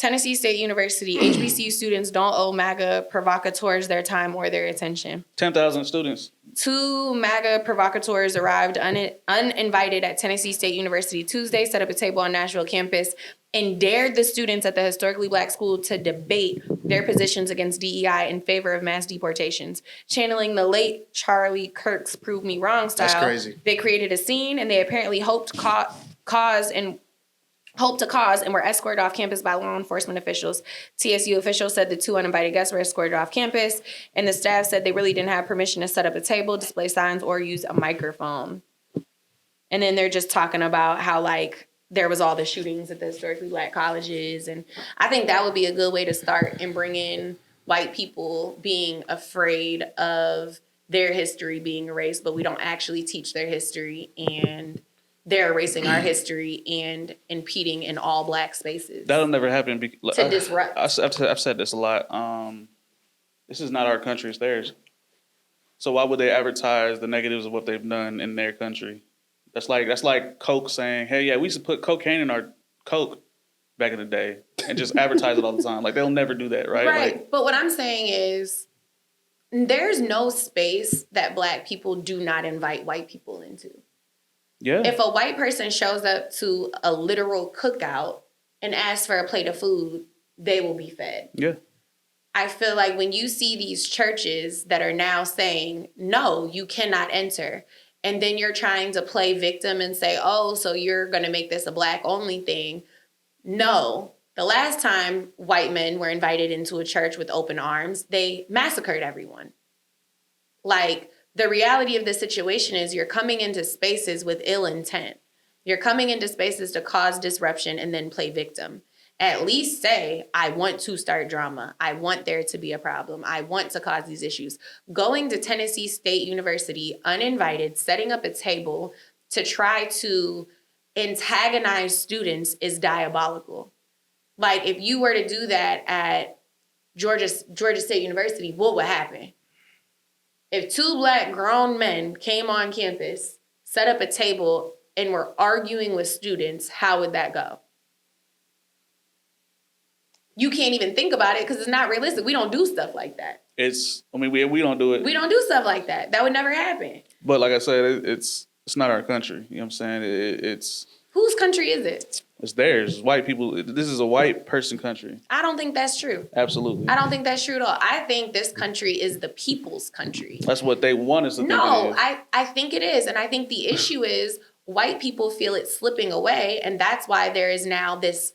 Tennessee State University, HBCU students don't owe MAGA provocateurs their time or their attention. 10,000 students. 2 MAGA provocateurs arrived uninvited at Tennessee State University Tuesday, set up a table on Nashville campus, and dared the students at the historically black school to debate their positions against DEI in favor of mass deportations. Channeling the late Charlie Kirk's Prove Me Wrong style, That's crazy. They created a scene, and they apparently hoped to cause and were escorted off campus by law enforcement officials. TSU officials said the 2 uninvited guests were escorted off campus, and the staff said they really didn't have permission to set up a table, display signs, or use a microphone. And then they're just talking about how, like, there was all the shootings at the historically black colleges. And I think that would be a good way to start and bring in white people being afraid of their history being erased, but we don't actually teach their history, and they're erasing our history and impeding in all black spaces. That'll never happen. To disrupt. I've said this a lot. This is not our country, it's theirs. So why would they advertise the negatives of what they've done in their country? That's like Coke saying, hey, yeah, we used to put cocaine in our Coke back in the day and just advertise it all the time. Like, they'll never do that, right? Right. Like, but what I'm saying is there's no space that black people do not invite white people into. yeah. If a white person shows up to a literal cookout and asks for a plate of food, they will be fed. Yeah. I feel like when you see these churches that are now saying, no, you cannot enter, and then you're trying to play victim and say, oh, so you're going to make this a black only thing. No. The last time white men were invited into a church with open arms, they massacred everyone. Like, the reality of the situation is you're coming into spaces with ill intent. You're coming into spaces to cause disruption and then play victim. At least say, I want to start drama. I want there to be a problem. I want to cause these issues. Going to Tennessee State University uninvited, setting up a table to try to antagonize students is diabolical. Like, if you were to do that at Georgia State University, what would happen? If 2 black grown men came on campus, set up a table, and were arguing with students, how would that go? You can't even think about it because it's not realistic. We don't do stuff like that. We don't do it. We don't do stuff like that. That would never happen. But like I said, it's not our country. You know what I'm saying? It's Whose country is it? It's theirs. It's white people. This is a white person country. I don't think that's true. Absolutely. I don't think that's true at all. I think this country is the people's country. That's what they want us to think it No, is. I think it is. And I think the issue is white people feel it slipping away. And that's why there is now this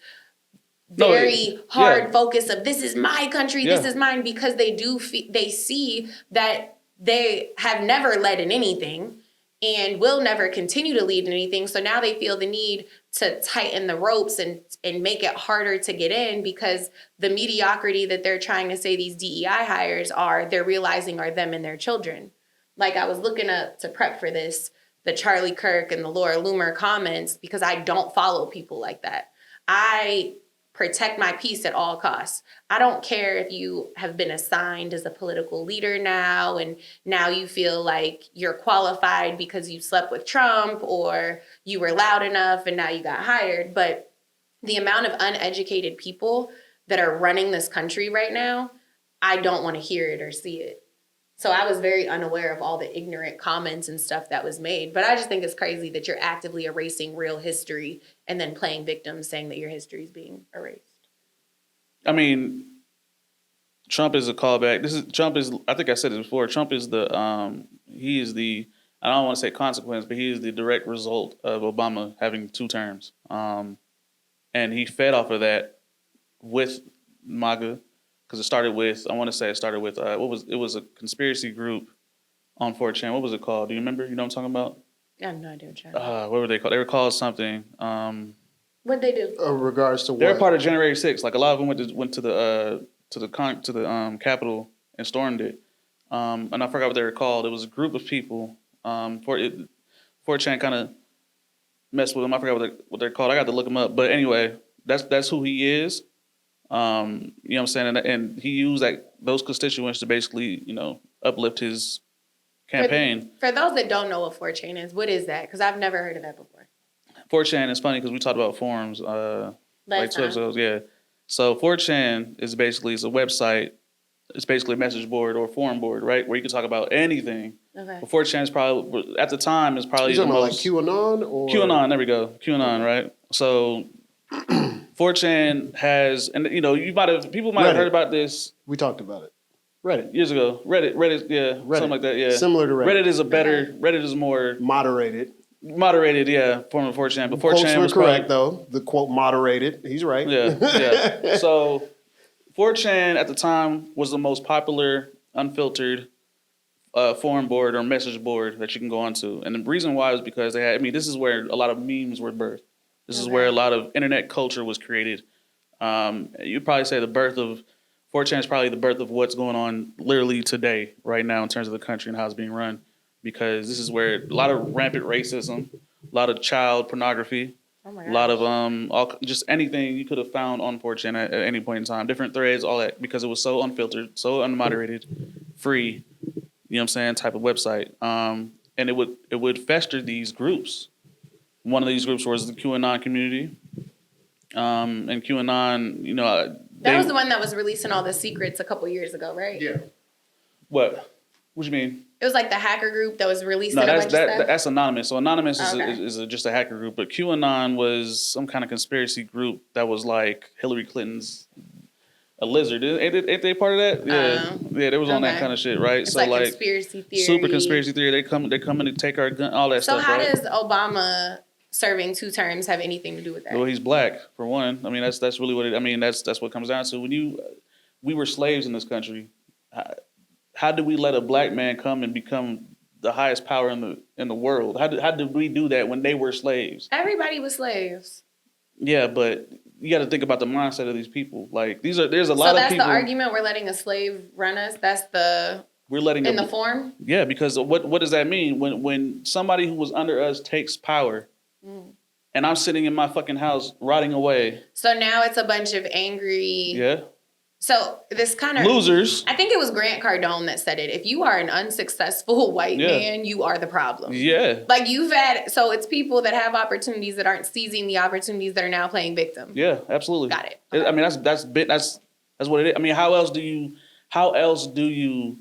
very hard focus of this is my country, this is mine, because they see that they have never led in anything and will never continue to lead in anything. So now they feel the need to tighten the ropes and make it harder to get in, because the mediocrity that they're trying to say these DEI hires are, they're realizing are them and their children. Like, I was looking up to prep for this, the Charlie Kirk and the Laura Loomer comments, because I don't follow people like that. I protect my peace at all costs. I don't care if you have been assigned as a political leader now, and now you feel like you're qualified because you slept with Trump or you were loud enough and now you got hired. But the amount of uneducated people that are running this country right now, I don't want to hear it or see it. So I was very unaware of all the ignorant comments and stuff that was made. But I just think it's crazy that you're actively erasing real history and then playing victim, saying that your history is being erased. I mean, Trump is a callback. Trump is, I think I said it before, Trump is he is the, I don't want to say consequence, but he is the direct result of Obama having 2 terms. And he fed off of that with MAGA. Because it started with, it was a conspiracy group on 4chan. What was it called? Do you remember? You know what I'm talking about? I have no idea what you're What were they called? They were called something. What'd they do? Regards to what? They're part of January 6th. Like, a lot of them went to the Capitol and stormed it. And I forgot what they were called. It was a group of people. 4chan kind of messed with them. I forgot what they're called. I got to look them up. But anyway, that's who he is. You know what I'm saying? And he used those constituents to basically, uplift his campaign. For those that don't know what 4chan is, what is that? Because I've never heard of that before. 4chan is funny because we talked about forums like 2 episodes. Yeah. So 4chan is basically it's a website. It's basically a message board or forum board, right? Where you can talk about anything. Okay. But 4chan is probably at the time is probably You talking the about most like QAnon or QAnon. There we go, QAnon, right? So 4chan has, and you know, people might have Reddit. heard about this we talked about it. Reddit. years ago. Reddit, yeah, Reddit. something like that, yeah. Similar to Reddit. Reddit is Reddit is more Moderated. moderated, yeah, form of 4chan. But 4chan Quotes were was correct probably, though. The quote moderated. He's right. yeah. So 4chan at the time was the most popular, unfiltered forum board or message board that you can go onto. And the reason why is because they had, this is where a lot of memes were birthed. This is where a lot of internet culture was created. You'd probably say the birth of 4chan is probably the birth of what's going on literally today, right now, in terms of the country and how it's being run. Because this is where a lot of rampant racism, a lot of child pornography, a lot of just anything you could have found on 4chan at any point in time, different threads, all that, because it was so unfiltered, so unmoderated, free, you know what I'm saying, type of website. And it would fester these groups. One of these groups was the QAnon community. And QAnon, that was the one that was releasing all the secrets a couple years ago, right? Yeah. What? What you mean? It was like the hacker group that was releasing a No, bunch of stuff. that's Anonymous. So Anonymous Okay. is just a hacker group, but QAnon was some kind of conspiracy group that was like Hillary Clinton's a lizard. Ain't they part of that? Yeah, they was on that Okay. kind of shit, right? It's So like conspiracy theory. super conspiracy theory. They come in to take our gun, all that So stuff. how right? does Obama serving 2 terms have anything to do with that? Well, he's black for one. That's really what it. That's what it comes down to. We were slaves in this country. How did we let a black man come and become the highest power in the world? How did we do that when they were slaves? Everybody was slaves. Yeah, but you got to think about the mindset of these people. Like there's a lot of people. So that's the argument. We're letting a slave run us. That's we're letting in the form. Yeah, because what does that mean when somebody who was under us takes power, and I'm sitting in my fucking house rotting away? So now it's a bunch of angry. Yeah. So this kind of losers. I think it was Grant Cardone that said it. If you are an unsuccessful white man, you are the problem. Yeah. Like so it's people that have opportunities that aren't seizing the opportunities that are now playing victim. Yeah, absolutely. Got it. Okay. That's what it is. How else do you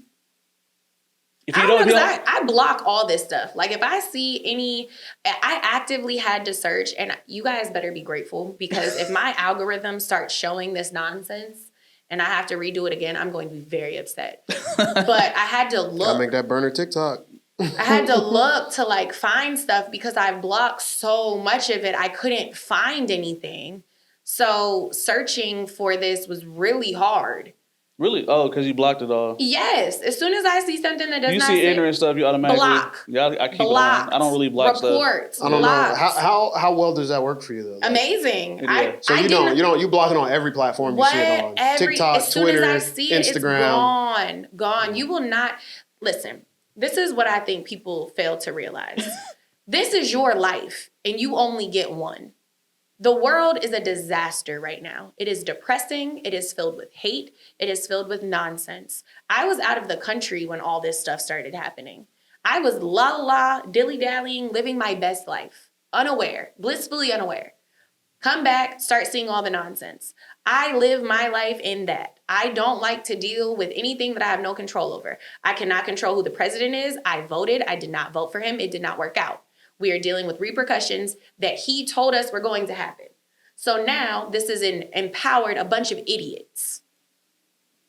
if you I don't know, don't, because I block all this stuff. Like if I see I actively had to search, and you guys better be grateful, because if my algorithm starts showing this nonsense and I have to redo it again, I'm going to be very upset. But I had to look. Gotta make that burner TikTok. I had to look to like find stuff because I blocked so much of it. I couldn't find anything. So searching for this was really hard. Really? Oh, because you blocked it all. Yes. As soon as I see something that does You not see say ignorant stuff, you automatically block. Yeah, I keep Blocked. it on. I don't really block Reports. I don't blocked. know how well does that work for you though? Like, Amazing. Yeah. so you block it on every platform you see it on. TikTok, as soon Twitter, as I see it, Instagram. it's gone. You will not listen. This is what I think people fail to realize. This is your life, and you only get one. The world is a disaster right now. It is depressing. It is filled with hate. It is filled with nonsense. I was out of the country when all this stuff started happening. I was dilly-dallying, living my best life, unaware, blissfully unaware. Come back, start seeing all the nonsense. I live my life in that. I don't like to deal with anything that I have no control over. I cannot control who the president is. I voted. I did not vote for him. It did not work out. We are dealing with repercussions that he told us were going to happen. So now this is empowered a bunch of idiots.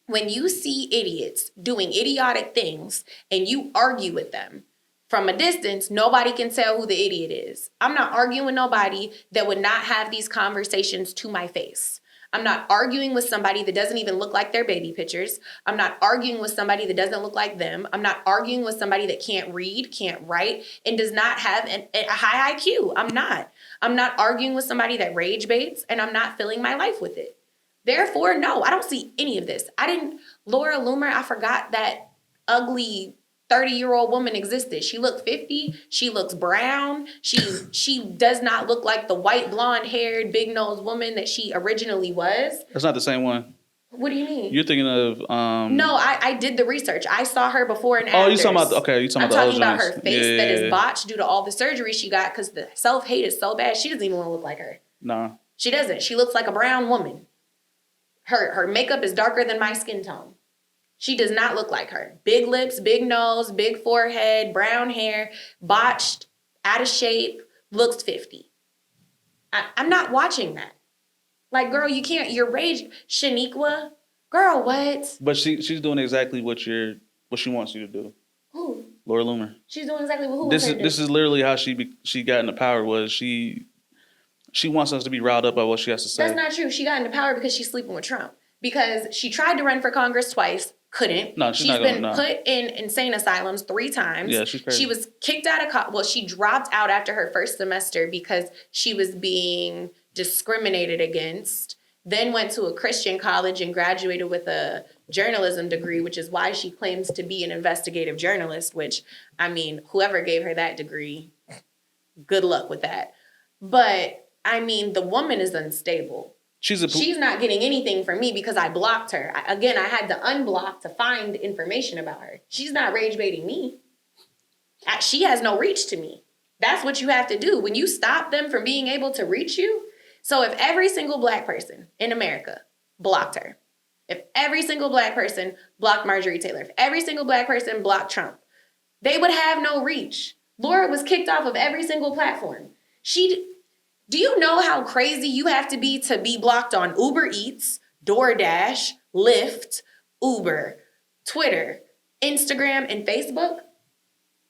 When you see idiots doing idiotic things and you argue with them from a distance, nobody can tell who the idiot is. I'm not arguing with nobody that would not have these conversations to my face. I'm not arguing with somebody that doesn't even look like their baby pictures. I'm not arguing with somebody that doesn't look like them. I'm not arguing with somebody that can't read, can't write, and does not have a high IQ. I'm not arguing with somebody that rage baits, and I'm not filling my life with it. Therefore, no, I don't see any of this. Laura Loomer, I forgot that ugly 30-year-old woman existed. She looked 50. She looks brown. She does not look like the white blonde-haired, big-nosed woman that she originally was. That's not the same one. What do you mean? You're thinking of No, I did the research. I saw her before and after. Oh, you talking about I'm talking about her face that is botched due to all the surgery she got because the self-hate is so bad. She doesn't even want to look like her. No. She doesn't. She looks like a brown woman. Her makeup is darker than my skin tone. She does not look like her. Big lips, big nose, big forehead, brown hair, botched, out of shape, looks 50. I'm not watching that. Like, girl, you can't. Your rage, Shaniqua, girl, what? But she's doing exactly what she wants you to do. Who? Laura Loomer. She's doing exactly what who This wants her to do. is literally how she got into power. Was she wants us to be riled up by what she has to say. That's not true. She got into power because she's sleeping with Trump. Because she tried to run for Congress twice, couldn't. No, she's not been gonna, no. put in insane asylums 3 times. Yeah, she's crazy. She was kicked out of she dropped out after her first semester because she was being discriminated against. Then went to a Christian college and graduated with a journalism degree, which is why she claims to be an investigative journalist, which, I mean, whoever gave her that degree, good luck with that. But, I mean, the woman is unstable. She's not getting anything from me because I blocked her. I had to unblock to find information about her. She's not rage baiting me. She has no reach to me. That's what you have to do. When you stop them from being able to reach you. So if every single black person in America blocked her, if every single black person blocked Marjorie Taylor, if every single black person blocked Trump, they would have no reach. Laura was kicked off of every single platform. Do you know how crazy you have to be blocked on Uber Eats, DoorDash, Lyft, Uber, Twitter, Instagram, and Facebook?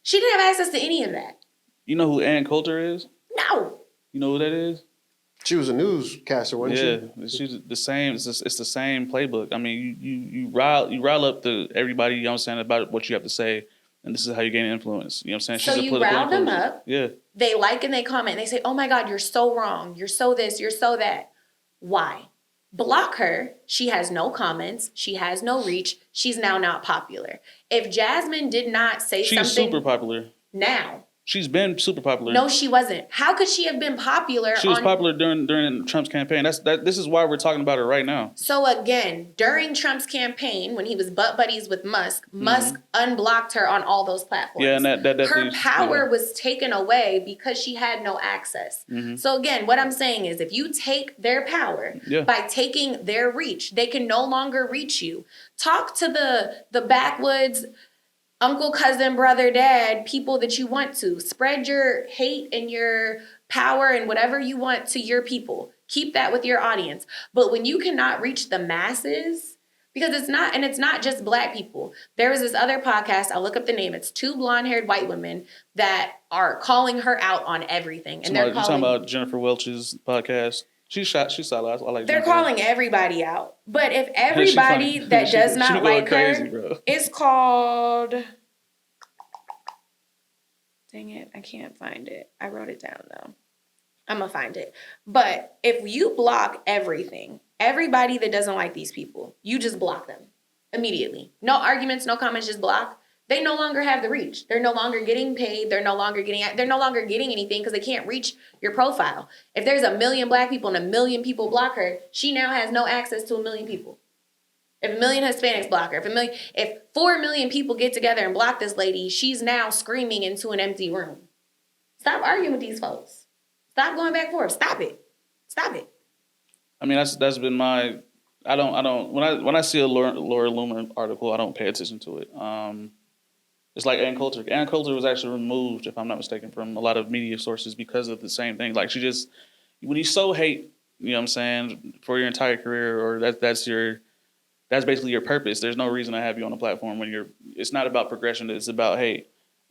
She didn't have access to any of that. You know who Ann Coulter is? No. You know who that is? She was a newscaster, wasn't she? Yeah, she's the same. It's the same playbook. I mean, you rile up everybody. You know what I'm saying, about what you have to say, and this is how you gain influence. You know what I'm saying? So you rile them up. Yeah. They like and they comment. And they say, "Oh my God, you're so wrong. You're so this. You're so that." Why? Block her. She has no comments. She has no reach. She's now not popular. If Jasmine did not say something, she's super popular now. She's been super popular. No, she wasn't. How could she have been popular? She was popular during Trump's campaign. This is why we're talking about her right now. So again, during Trump's campaign, when he was butt buddies with Musk, Musk unblocked her on all those platforms. Yeah, and that her power was taken away because she had no access. Mm-hmm. So again, what I'm saying is, if you take their power by taking their reach, they can no longer reach you. Talk to the backwoods, uncle, cousin, brother, dad, people that you want to. Spread your hate and your power and whatever you want to your people. Keep that with your audience. But when you cannot reach the masses, because it's not just black people. There was this other podcast, I'll look up the name. It's 2 blonde-haired white women that are calling her out on everything. And you're talking about Jennifer Welch's podcast? She's solid. I like. They're calling everybody out. But if everybody that does not like her, it's called. Dang it, I can't find it. I wrote it down though. I'm gonna find it. But if you block everything, everybody that doesn't like these people, you just block them immediately. No arguments, no comments, just block. They no longer have the reach. They're no longer getting paid. They're no longer getting anything because they can't reach your profile. If there's 1 million black people and 1 million people block her, she now has no access to 1 million people. If 1 million Hispanics block her, if 4 million people get together and block this lady, she's now screaming into an empty room. Stop arguing with these folks. Stop going back and forth. Stop it. I mean, that's been my. I don't. When I see a Laura Loomer article, I don't pay attention to it. It's like Ann Coulter. Ann Coulter was actually removed, if I'm not mistaken, from a lot of media sources because of the same thing. Like when you sow hate, you know what I'm saying, for your entire career, or that's basically your purpose. There's no reason to have you on a platform when it's not about progression. It's about hate.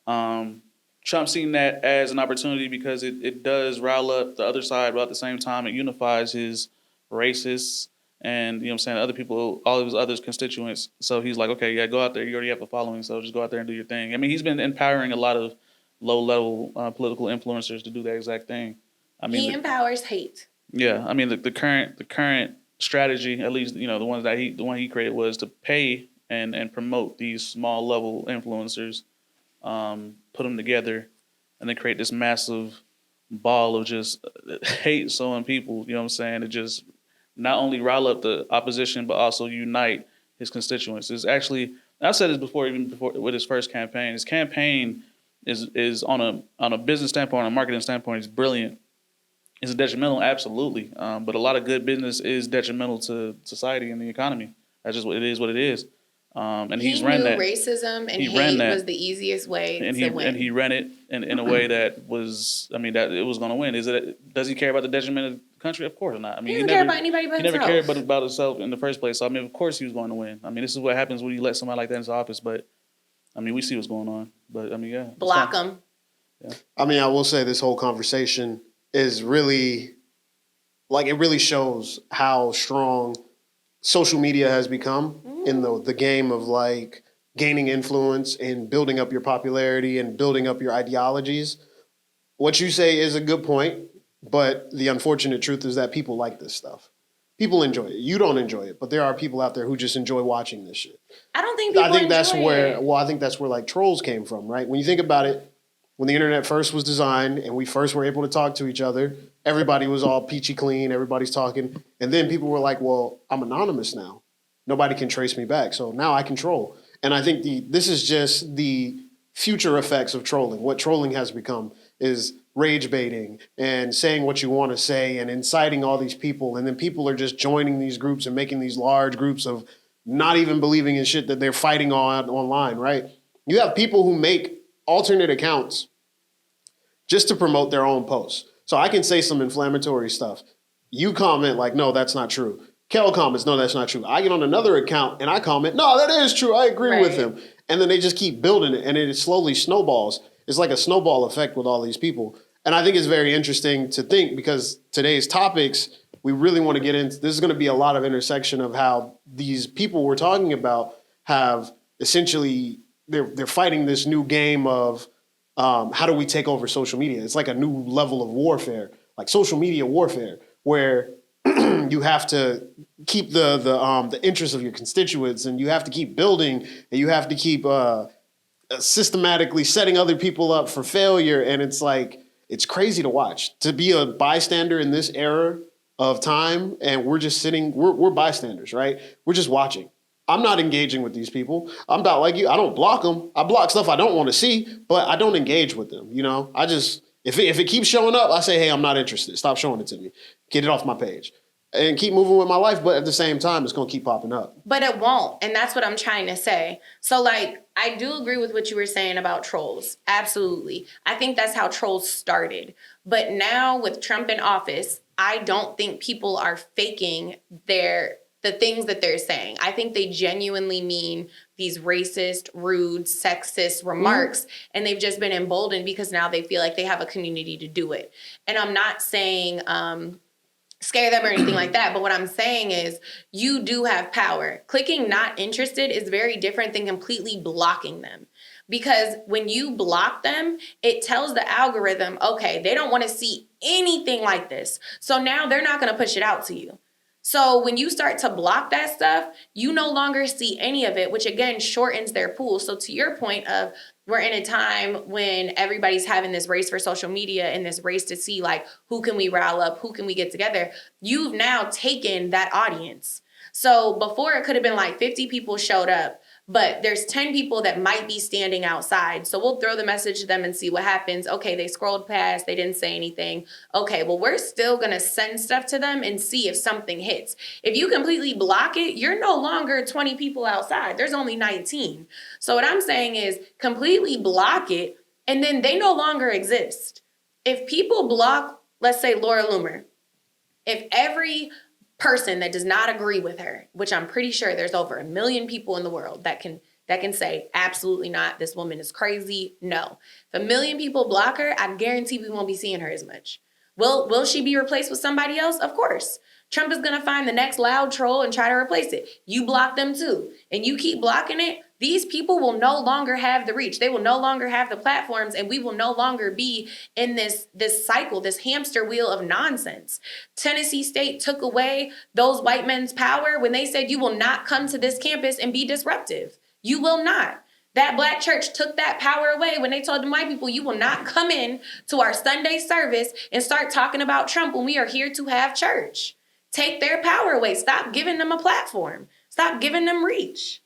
Trump seen that as an opportunity because it does rile up the other side, but at the same time, it unifies his racists and, you know what I'm saying, other people, all of his other constituents. So he's like, okay, yeah, go out there. You already have a following, so just go out there and do your thing. I mean, he's been empowering a lot of low-level political influencers to do that exact thing. I mean, he empowers hate. Yeah, I mean, the current strategy, at least, you know, the one he created, was to pay and promote these small level influencers, put them together, and then create this massive ball of just hate sowing people. You know what I'm saying? To just not only rile up the opposition, but also unite his constituents. It's actually, I've said this before, even before with his first campaign. His campaign is on a business standpoint, on a marketing standpoint, is brilliant. Is it detrimental? Absolutely. But a lot of good business is detrimental to society and the economy. That's just what it is. What it is. And he he's knew ran that. racism and hate was the easiest way to win. And he ran it in a way that was, that it was going to win. Does he care about the detriment of the country? Of course not. He doesn't care about anybody but himself. He never cared about himself in the first place. So, of course he was going to win. This is what happens when you let somebody like that into office. But, we see what's going on. But, yeah. Block him. Yeah. I will say this whole conversation is really, it really shows how strong social media has become in the game of gaining influence and building up your popularity and building up your ideologies. What you say is a good point, but the unfortunate truth is that people like this stuff. People enjoy it. You don't enjoy it, but there are people out there who just enjoy watching this shit. I don't think people enjoy it. I think that's where trolls came from, right? When you think about it, when the internet first was designed and we first were able to talk to each other, everybody was all peachy clean, everybody's talking. And then people were like, well, I'm anonymous now. Nobody can trace me back. So now I can troll. And I think this is just the future effects of trolling. What trolling has become is rage baiting and saying what you want to say and inciting all these people. And then people are just joining these groups and making these large groups of not even believing in shit that they're fighting on online, right? You have people who make alternate accounts just to promote their own posts. So I can say some inflammatory stuff. You comment no, that's not true. Kel comments, no, that's not true. I get on another account and I comment, no, that is true. I agree with him. And then they just keep building it and it slowly snowballs. It's like a snowball effect with all these people. And I think it's very interesting to think because today's topics, we really want to get into, this is going to be a lot of intersection of how these people we're talking about have essentially, they're fighting this new game of how do we take over social media? It's like a new level of warfare, like social media warfare, where you have to keep the interests of your constituents, and you have to keep building, and you have to keep systematically setting other people up for failure. And it's crazy to watch, to be a bystander in this era of time, and we're just sitting. We're bystanders, right? We're just watching. I'm not engaging with these people. I'm not like you. I don't block them. I block stuff I don't want to see, but I don't engage with them. I just, if it keeps showing up, I say, hey, I'm not interested. Stop showing it to me. Get it off my page and keep moving with my life. But at the same time, it's going to keep popping up. But it won't. And that's what I'm trying to say. So I do agree with what you were saying about trolls. Absolutely. I think that's how trolls started. But now with Trump in office, I don't think people are faking the things that they're saying. I think they genuinely mean these racist, rude, sexist remarks, and they've just been emboldened because now they feel like they have a community to do it. And I'm not saying scare them or anything like that, but what I'm saying is you do have power. Clicking not interested is very different than completely blocking them. Because when you block them, it tells the algorithm, okay, they don't want to see anything like this. So now they're not going to push it out to you. So when you start to block that stuff, you no longer see any of it, which again shortens their pool. So to your point of we're in a time when everybody's having this race for social media and this race to see who can we rile up, who can we get together, you've now taken that audience. So before it could have been 50 people showed up, but there's 10 people that might be standing outside. So we'll throw the message to them and see what happens. Okay, they scrolled past, they didn't say anything. Okay, well, we're still gonna send stuff to them and see if something hits. If you completely block it, you're no longer 20 people outside. There's only 19. So what I'm saying is completely block it, and then they no longer exist. If people block, let's say Laura Loomer, if every person that does not agree with her, which I'm pretty sure there's over 1 million people in the world that can say, absolutely not, this woman is crazy. No. If 1 million people block her, I guarantee we won't be seeing her as much. Will she be replaced with somebody else? Of course. Trump is going to find the next loud troll and try to replace it. You block them too. And you keep blocking it, these people will no longer have the reach. They will no longer have the platforms, and we will no longer be in this cycle, this hamster wheel of nonsense. Tennessee State took away those white men's power when they said you will not come to this campus and be disruptive. You will not. That black church took that power away when they told them white people, you will not come in to our Sunday service and start talking about Trump when we are here to have church. Take their power away. Stop giving them a platform. Stop giving them reach.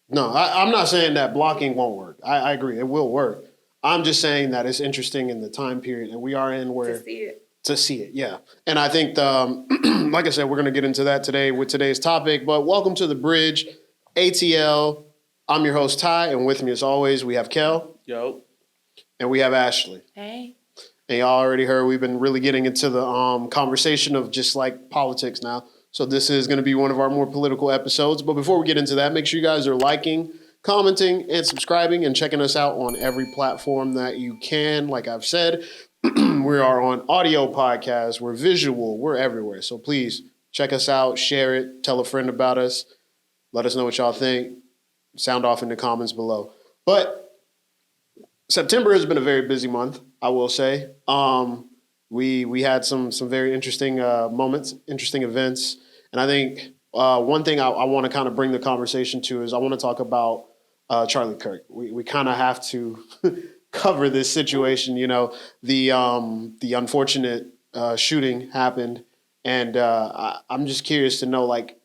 No, I'm not saying that blocking won't work. I agree. It will work. I'm just saying that it's interesting in the time period that we are in where to see it. Yeah. And I think, like I said, we're going to get into that today with today's topic. But welcome to the Bridge ATL. I'm your host, Ty, and with me as always, we have Kel. Yo. And we have Ashley. Hey. And y'all already heard we've been really getting into the conversation of just like politics now. So this is going to be one of our more political episodes. But before we get into that, make sure you guys are liking, commenting, and subscribing and checking us out on every platform that you can. Like I've said, we are on audio podcasts, we're visual, we're everywhere. So please check us out, share it, tell a friend about us. Let us know what y'all think. Sound off in the comments below. But September has been a very busy month, I will say. We had some very interesting moments, interesting events. And I think one thing I want to kind of bring the conversation to is I want to talk about Charlie Kirk. We kind of have to cover this situation. You know, the unfortunate shooting happened. And I'm just curious to know, like,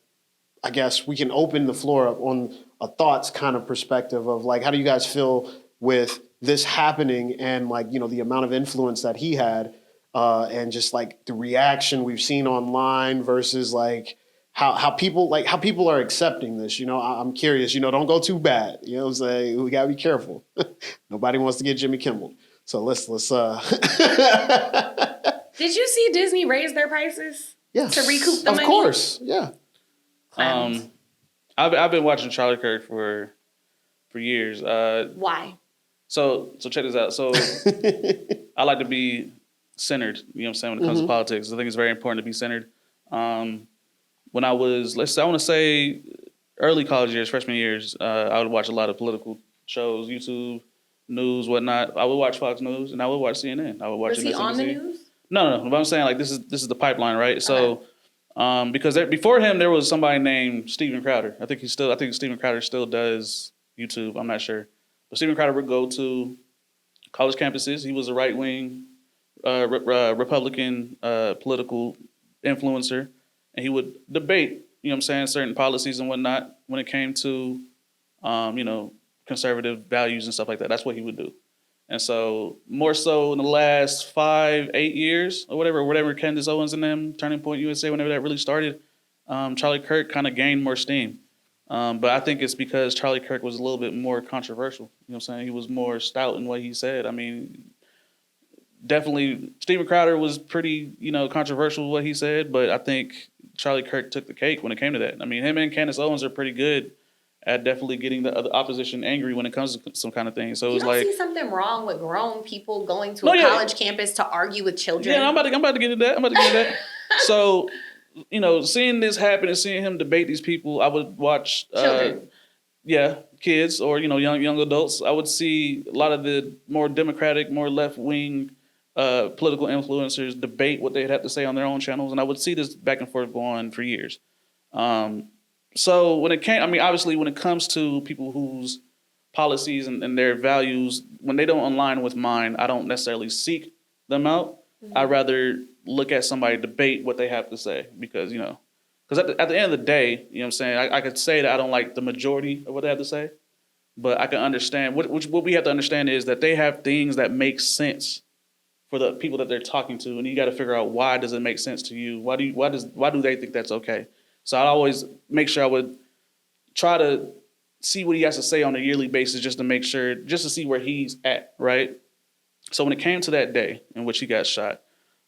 I guess we can open the floor up on a thoughts kind of perspective of, like, how do you guys feel with this happening and, like, you know, the amount of influence that he had and just like the reaction we've seen online versus like how people are accepting this. You know, I'm curious, you know, don't go too bad. You know, say we gotta be careful. Nobody wants to get Jimmy Kimmel. So let's Did you see Disney raise their prices? Yeah. To recoup the money? Of course. Yeah. Clowns. I've been watching Charlie Kirk for years. Why? So check this out. So I like to be centered, you know what I'm saying, when it comes to politics. I think it's very important to be centered. When I was, I want to say early college years, freshman years, I would watch a lot of political shows, YouTube, news, whatnot. I would watch Fox News and I would watch CNN. I would watch Was he on the news? No. But I'm saying, like, this is the pipeline, right? So because before him there was somebody named Steven Crowder. I think Steven Crowder still does YouTube. I'm not sure. But Steven Crowder would go to college campuses. He was a right-wing Republican political influencer, and he would debate, you know what I'm saying, certain policies and whatnot when it came to, you know, conservative values and stuff like that. That's what he would do. And so more so in the last 5-8 years or whatever Candace Owens and them, Turning Point USA, whenever that really started, Charlie Kirk kind of gained more steam. But I think it's because Charlie Kirk was a little bit more controversial. You know what I'm saying? He was more stout in what he said. I mean, definitely Steven Crowder was pretty, you know, controversial what he said, but I think Charlie Kirk took the cake when it came to that. I mean, him and Candace Owens are pretty good at definitely getting the other opposition angry when it comes to some kind of thing. So it was like, see something wrong with grown people going to a college campus to argue with children? Yeah, I'm about to get into that. So, you know, seeing this happen and seeing him debate these people, I would watch Children. Kids or, you know, young adults. I would see a lot of the more democratic, more left-wing political influencers debate what they'd have to say on their own channels, and I would see this back and forth go on for years. So when it comes to people whose policies and their values, when they don't align with mine, I don't necessarily seek them out. Mm-hmm. I'd rather look at somebody debate what they have to say because at the end of the day, you know what I'm saying, I could say that I don't like the majority of what they have to say, but I can understand what we have to understand is that they have things that make sense for the people that they're talking to, and you got to figure out why does it make sense to you? Why do they think that's okay? So I always make sure I would try to see what he has to say on a yearly basis just to see where he's at, right? So when it came to that day in which he got shot,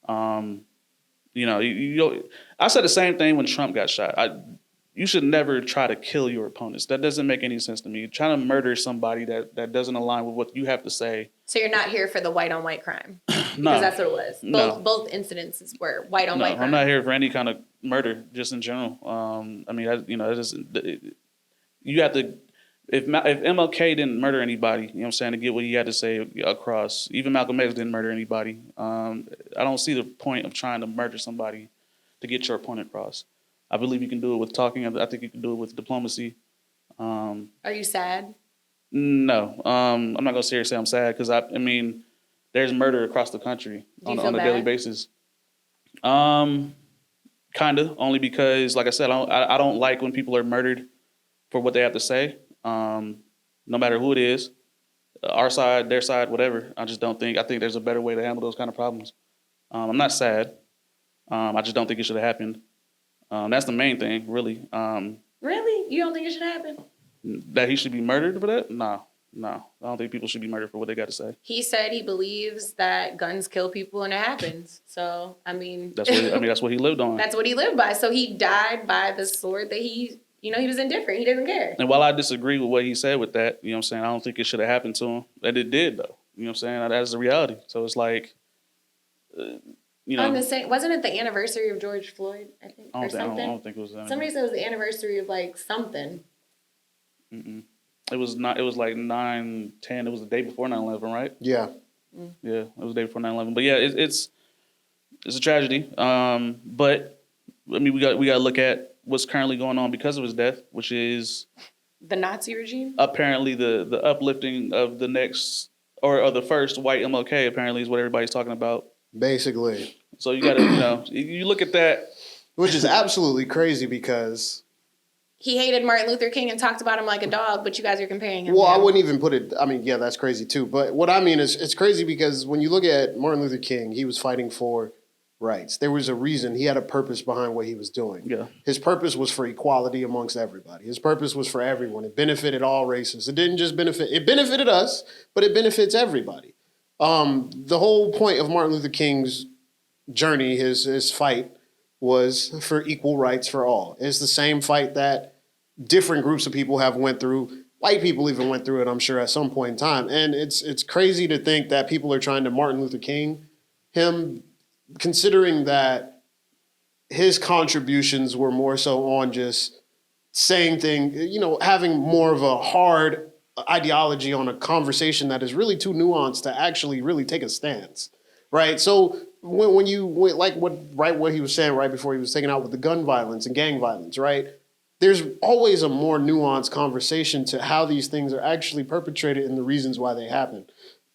you know, I said the same thing when Trump got shot. You should never try to kill your opponents. That doesn't make any sense to me. Trying to murder somebody that doesn't align with what you have to say. So you're not here for the white on white crime? No. Because that's what it was. Both incidences were white on white crime. I'm not here for any kind of murder, just in general. You have to, if MLK didn't murder anybody, you know what I'm saying, to get what he had to say across, even Malcolm X didn't murder anybody. I don't see the point of trying to murder somebody to get your point across. I believe you can do it with talking. I think you can do it with diplomacy. Are you sad? No. I'm not going to sit here and say I'm sad because, I mean, there's murder across the country on a daily basis. Kind of, only because, like I said, I don't like when people are murdered for what they have to say, no matter who it is, our side, their side, whatever. I just don't think, I think there's a better way to handle those kind of problems. I'm not sad. I just don't think it should have happened. That's the main thing, really. Really? You don't think it should happen? That he should be murdered for that? No. I don't think people should be murdered for what they got to say. He said he believes that guns kill people and it happens. So, I mean... That's what he lived on. That's what he lived by. So he died by the sword that he was indifferent. He doesn't care. And while I disagree with what he said with that, you know what I'm saying, I don't think it should have happened to him. And it did, though. You know what I'm saying? That's the reality. So it's like, On the same, wasn't it the anniversary of George Floyd, I think, or something? I don't think it was that. Somebody said it was the anniversary of, like, something. Mm-mm. It was like 9/10. It was the day before 9/11, right? Yeah. Yeah, it was the day before 9/11. But yeah, it's a tragedy. But I mean, we got to look at what's currently going on because of his death, which is the Nazi regime. Apparently, the uplifting of the next or the first white MLK. Apparently, is what everybody's talking about. Basically. So you got to you look at that, which is absolutely crazy because. He hated Martin Luther King and talked about him like a dog, but you guys are comparing him. Well, I wouldn't even put it. I mean, yeah, that's crazy too. But what I mean is, it's crazy because when you look at Martin Luther King, he was fighting for rights. There was a reason. He had a purpose behind what he was doing. Yeah. His purpose was for equality amongst everybody. His purpose was for everyone. It benefited all races. It didn't just benefit. It benefited us, but it benefits everybody. The whole point of Martin Luther King's journey, his fight, was for equal rights for all. It's the same fight that different groups of people have went through. White people even went through it, I'm sure, at some point in time. And it's crazy to think that people are trying to Martin Luther King him, considering that his contributions were more so on just saying things, having more of a hard ideology on a conversation that is really too nuanced to actually really take a stance, right? So when you like what he was saying right before he was taken out with the gun violence and gang violence, right? There's always a more nuanced conversation to how these things are actually perpetrated and the reasons why they happen.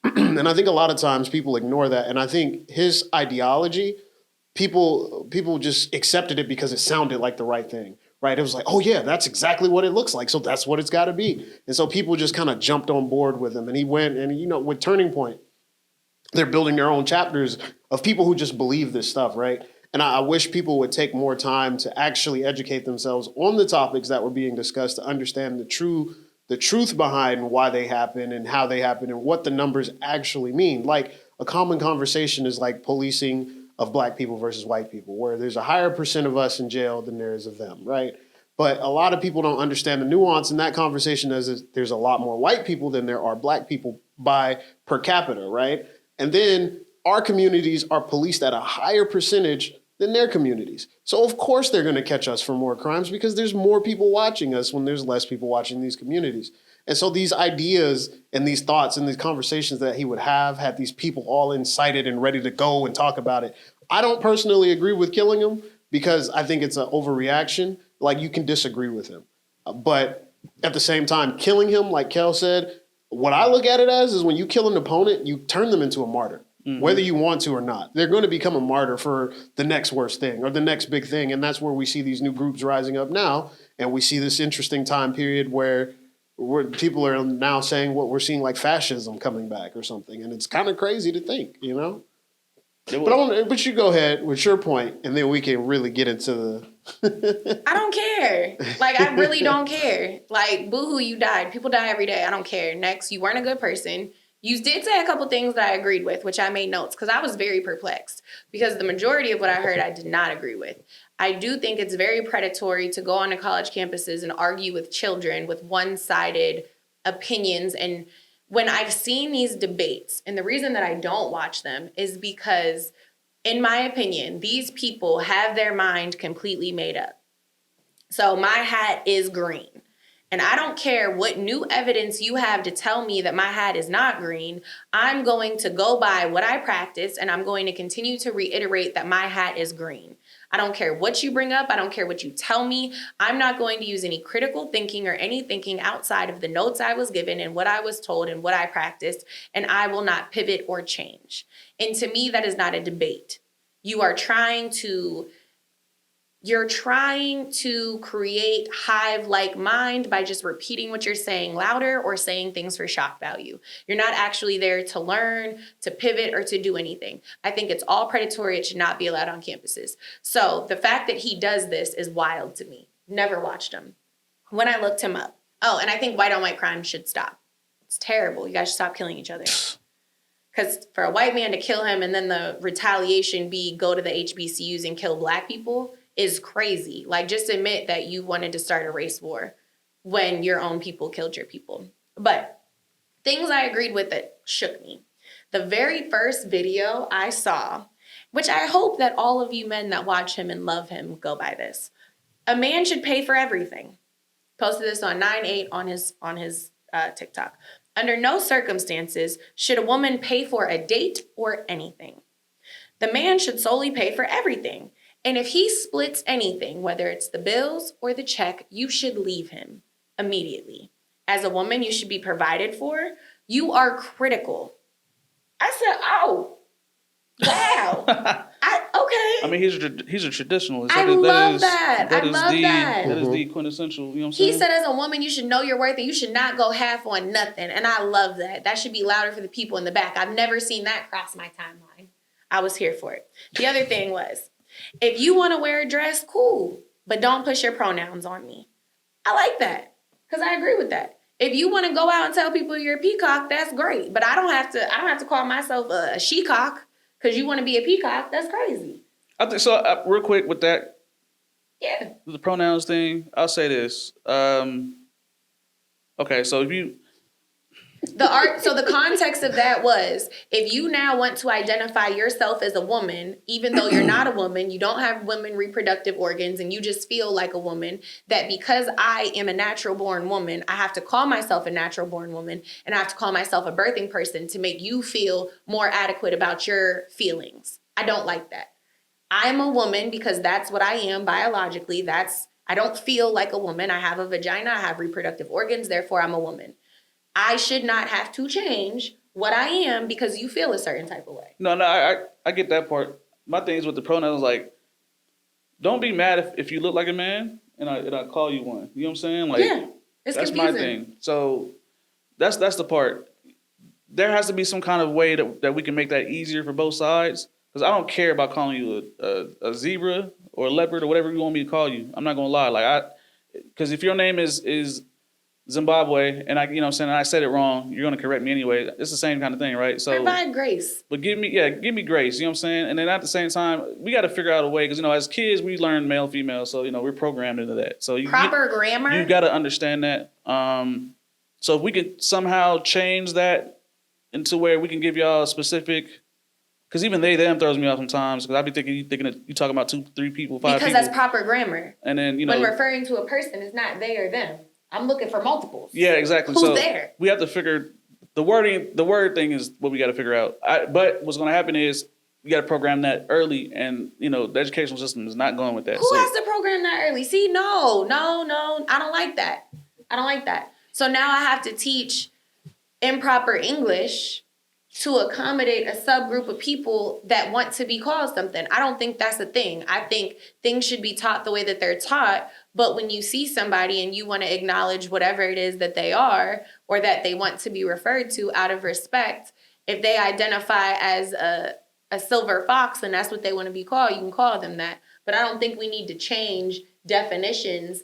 And I think a lot of times people ignore that. And I think his ideology, people just accepted it because it sounded like the right thing, right? It was like, oh yeah, that's exactly what it looks like. So that's what it's got to be. And so people just kind of jumped on board with him. And he went and, with Turning Point, they're building their own chapters of people who just believe this stuff, right? And I wish people would take more time to actually educate themselves on the topics that were being discussed to understand the truth behind why they happen and how they happen and what the numbers actually mean. Like a common conversation is like policing of black people versus white people, where there's a higher percent of us in jail than there is of them, right? But a lot of people don't understand the nuance in that conversation as there's a lot more white people than there are black people by per capita, right? And then our communities are policed at a higher percentage than their communities. So of course they're going to catch us for more crimes because there's more people watching us when there's less people watching these communities. And so these ideas and these thoughts and these conversations that he would have had these people all incited and ready to go and talk about it. I don't personally agree with killing him because I think it's an overreaction. Like, you can disagree with him. But at the same time, killing him, like Kel said, what I look at it as is when you kill an opponent, you turn them into a martyr. Mm-hmm. Whether you want to or not, they're going to become a martyr for the next worst thing or the next big thing. And that's where we see these new groups rising up now. And we see this interesting time period where people are now saying what we're seeing, like fascism coming back or something. And it's kind of crazy to think, But you go ahead with your point, and then we can really get into the... I don't care. Like, I really don't care. Like, boo-hoo, you died. People die every day. I don't care. Next, you weren't a good person. You did say a couple things that I agreed with, which I made notes, because I was very perplexed. Because the majority of what I heard, I did not agree with. I do think it's very predatory to go onto college campuses and argue with children with one-sided opinions. And when I've seen these debates, and the reason that I don't watch them is because, in my opinion, these people have their mind completely made up. So my hat is green. And I don't care what new evidence you have to tell me that my hat is not green. I'm going to go by what I practice, and I'm going to continue to reiterate that my hat is green. I don't care what you bring up. I don't care what you tell me. I'm not going to use any critical thinking or any thinking outside of the notes I was given and what I was told and what I practiced, and I will not pivot or change. And to me, that is not a debate. You are trying to You're trying to create hive-like mind by just repeating what you're saying louder or saying things for shock value. You're not actually there to learn, to pivot, or to do anything. I think it's all predatory. It should not be allowed on campuses. So the fact that he does this is wild to me. Never watched him. When I looked him up. Oh, and I think white on white crime should stop. It's terrible. You guys should stop killing each other. Because for a white man to kill him and then the retaliation be go to the HBCUs and kill black people is crazy. Like, just admit that you wanted to start a race war when your own people killed your people. But things I agreed with that shook me. The very first video I saw, which I hope that all of you men that watch him and love him go by this. A man should pay for everything. Posted this on 9/8 on his TikTok. Under no circumstances should a woman pay for a date or anything. The man should solely pay for everything. And if he splits anything, whether it's the bills or the check, you should leave him immediately. As a woman, you should be provided for. You are critical. I said, oh, wow. Okay. I mean, he's a traditionalist. I love that. I love that. That is the quintessential, you know what I'm saying? He said as a woman, you should know your worth and you should not go half on nothing. And I love that. That should be louder for the people in the back. I've never seen that cross my timeline. I was here for it. The other thing was, if you want to wear a dress, cool, but don't push your pronouns on me. I like that because I agree with that. If you want to go out and tell people you're a peacock, that's great. But I don't have to call myself a shecock because you want to be a peacock. That's crazy. I think so. Real quick with that. Yeah. The pronouns thing. I'll say this. Okay, so if you. So the context of that was, if you now want to identify yourself as a woman, even though you're not a woman, you don't have women reproductive organs, and you just feel like a woman, that because I am a natural born woman, I have to call myself a natural born woman, and I have to call myself a birthing person to make you feel more adequate about your feelings. I don't like that. I'm a woman because that's what I am biologically. I don't feel like a woman. I have a vagina, I have reproductive organs, therefore I'm a woman. I should not have to change what I am because you feel a certain type of way. No, I get that part. My thing is with the pronouns, like, don't be mad if you look like a man and I call you one. You know what I'm saying? Like, yeah, it's that's confusing. my thing. So that's the part. There has to be some kind of way that we can make that easier for both sides. Because I don't care about calling you a zebra or a leopard or whatever you want me to call you. I'm not gonna lie. Because if your name is Zimbabwe, and you know what I'm saying, and I said it wrong, you're gonna correct me anyway. It's the same kind of thing, right? So provide grace. But give me grace, you know what I'm saying? And then at the same time, we gotta figure out a way, because as kids we learn male, female, so we're programmed into that. So Proper grammar. You gotta understand that. So if we could somehow change that into where we can give y'all a specific, because even them throws me off sometimes, because I be thinking that you talking about 2, 3 people, 5 people. Because that's proper grammar. And then when referring to a person, it's not they or them. I'm looking for multiples. Yeah, exactly. Who's so there? We have to figure the wording. The word thing is what we got to figure out. But what's going to happen is we got to program that early, and the educational system is not going with that. Who has to program that early? See, no, I don't like that. So now I have to teach improper English to accommodate a subgroup of people that want to be called something. I don't think that's a thing. I think things should be taught the way that they're taught. But when you see somebody and you want to acknowledge whatever it is that they are or that they want to be referred to out of respect, if they identify as a silver fox and that's what they want to be called, you can call them that. But I don't think we need to change definitions.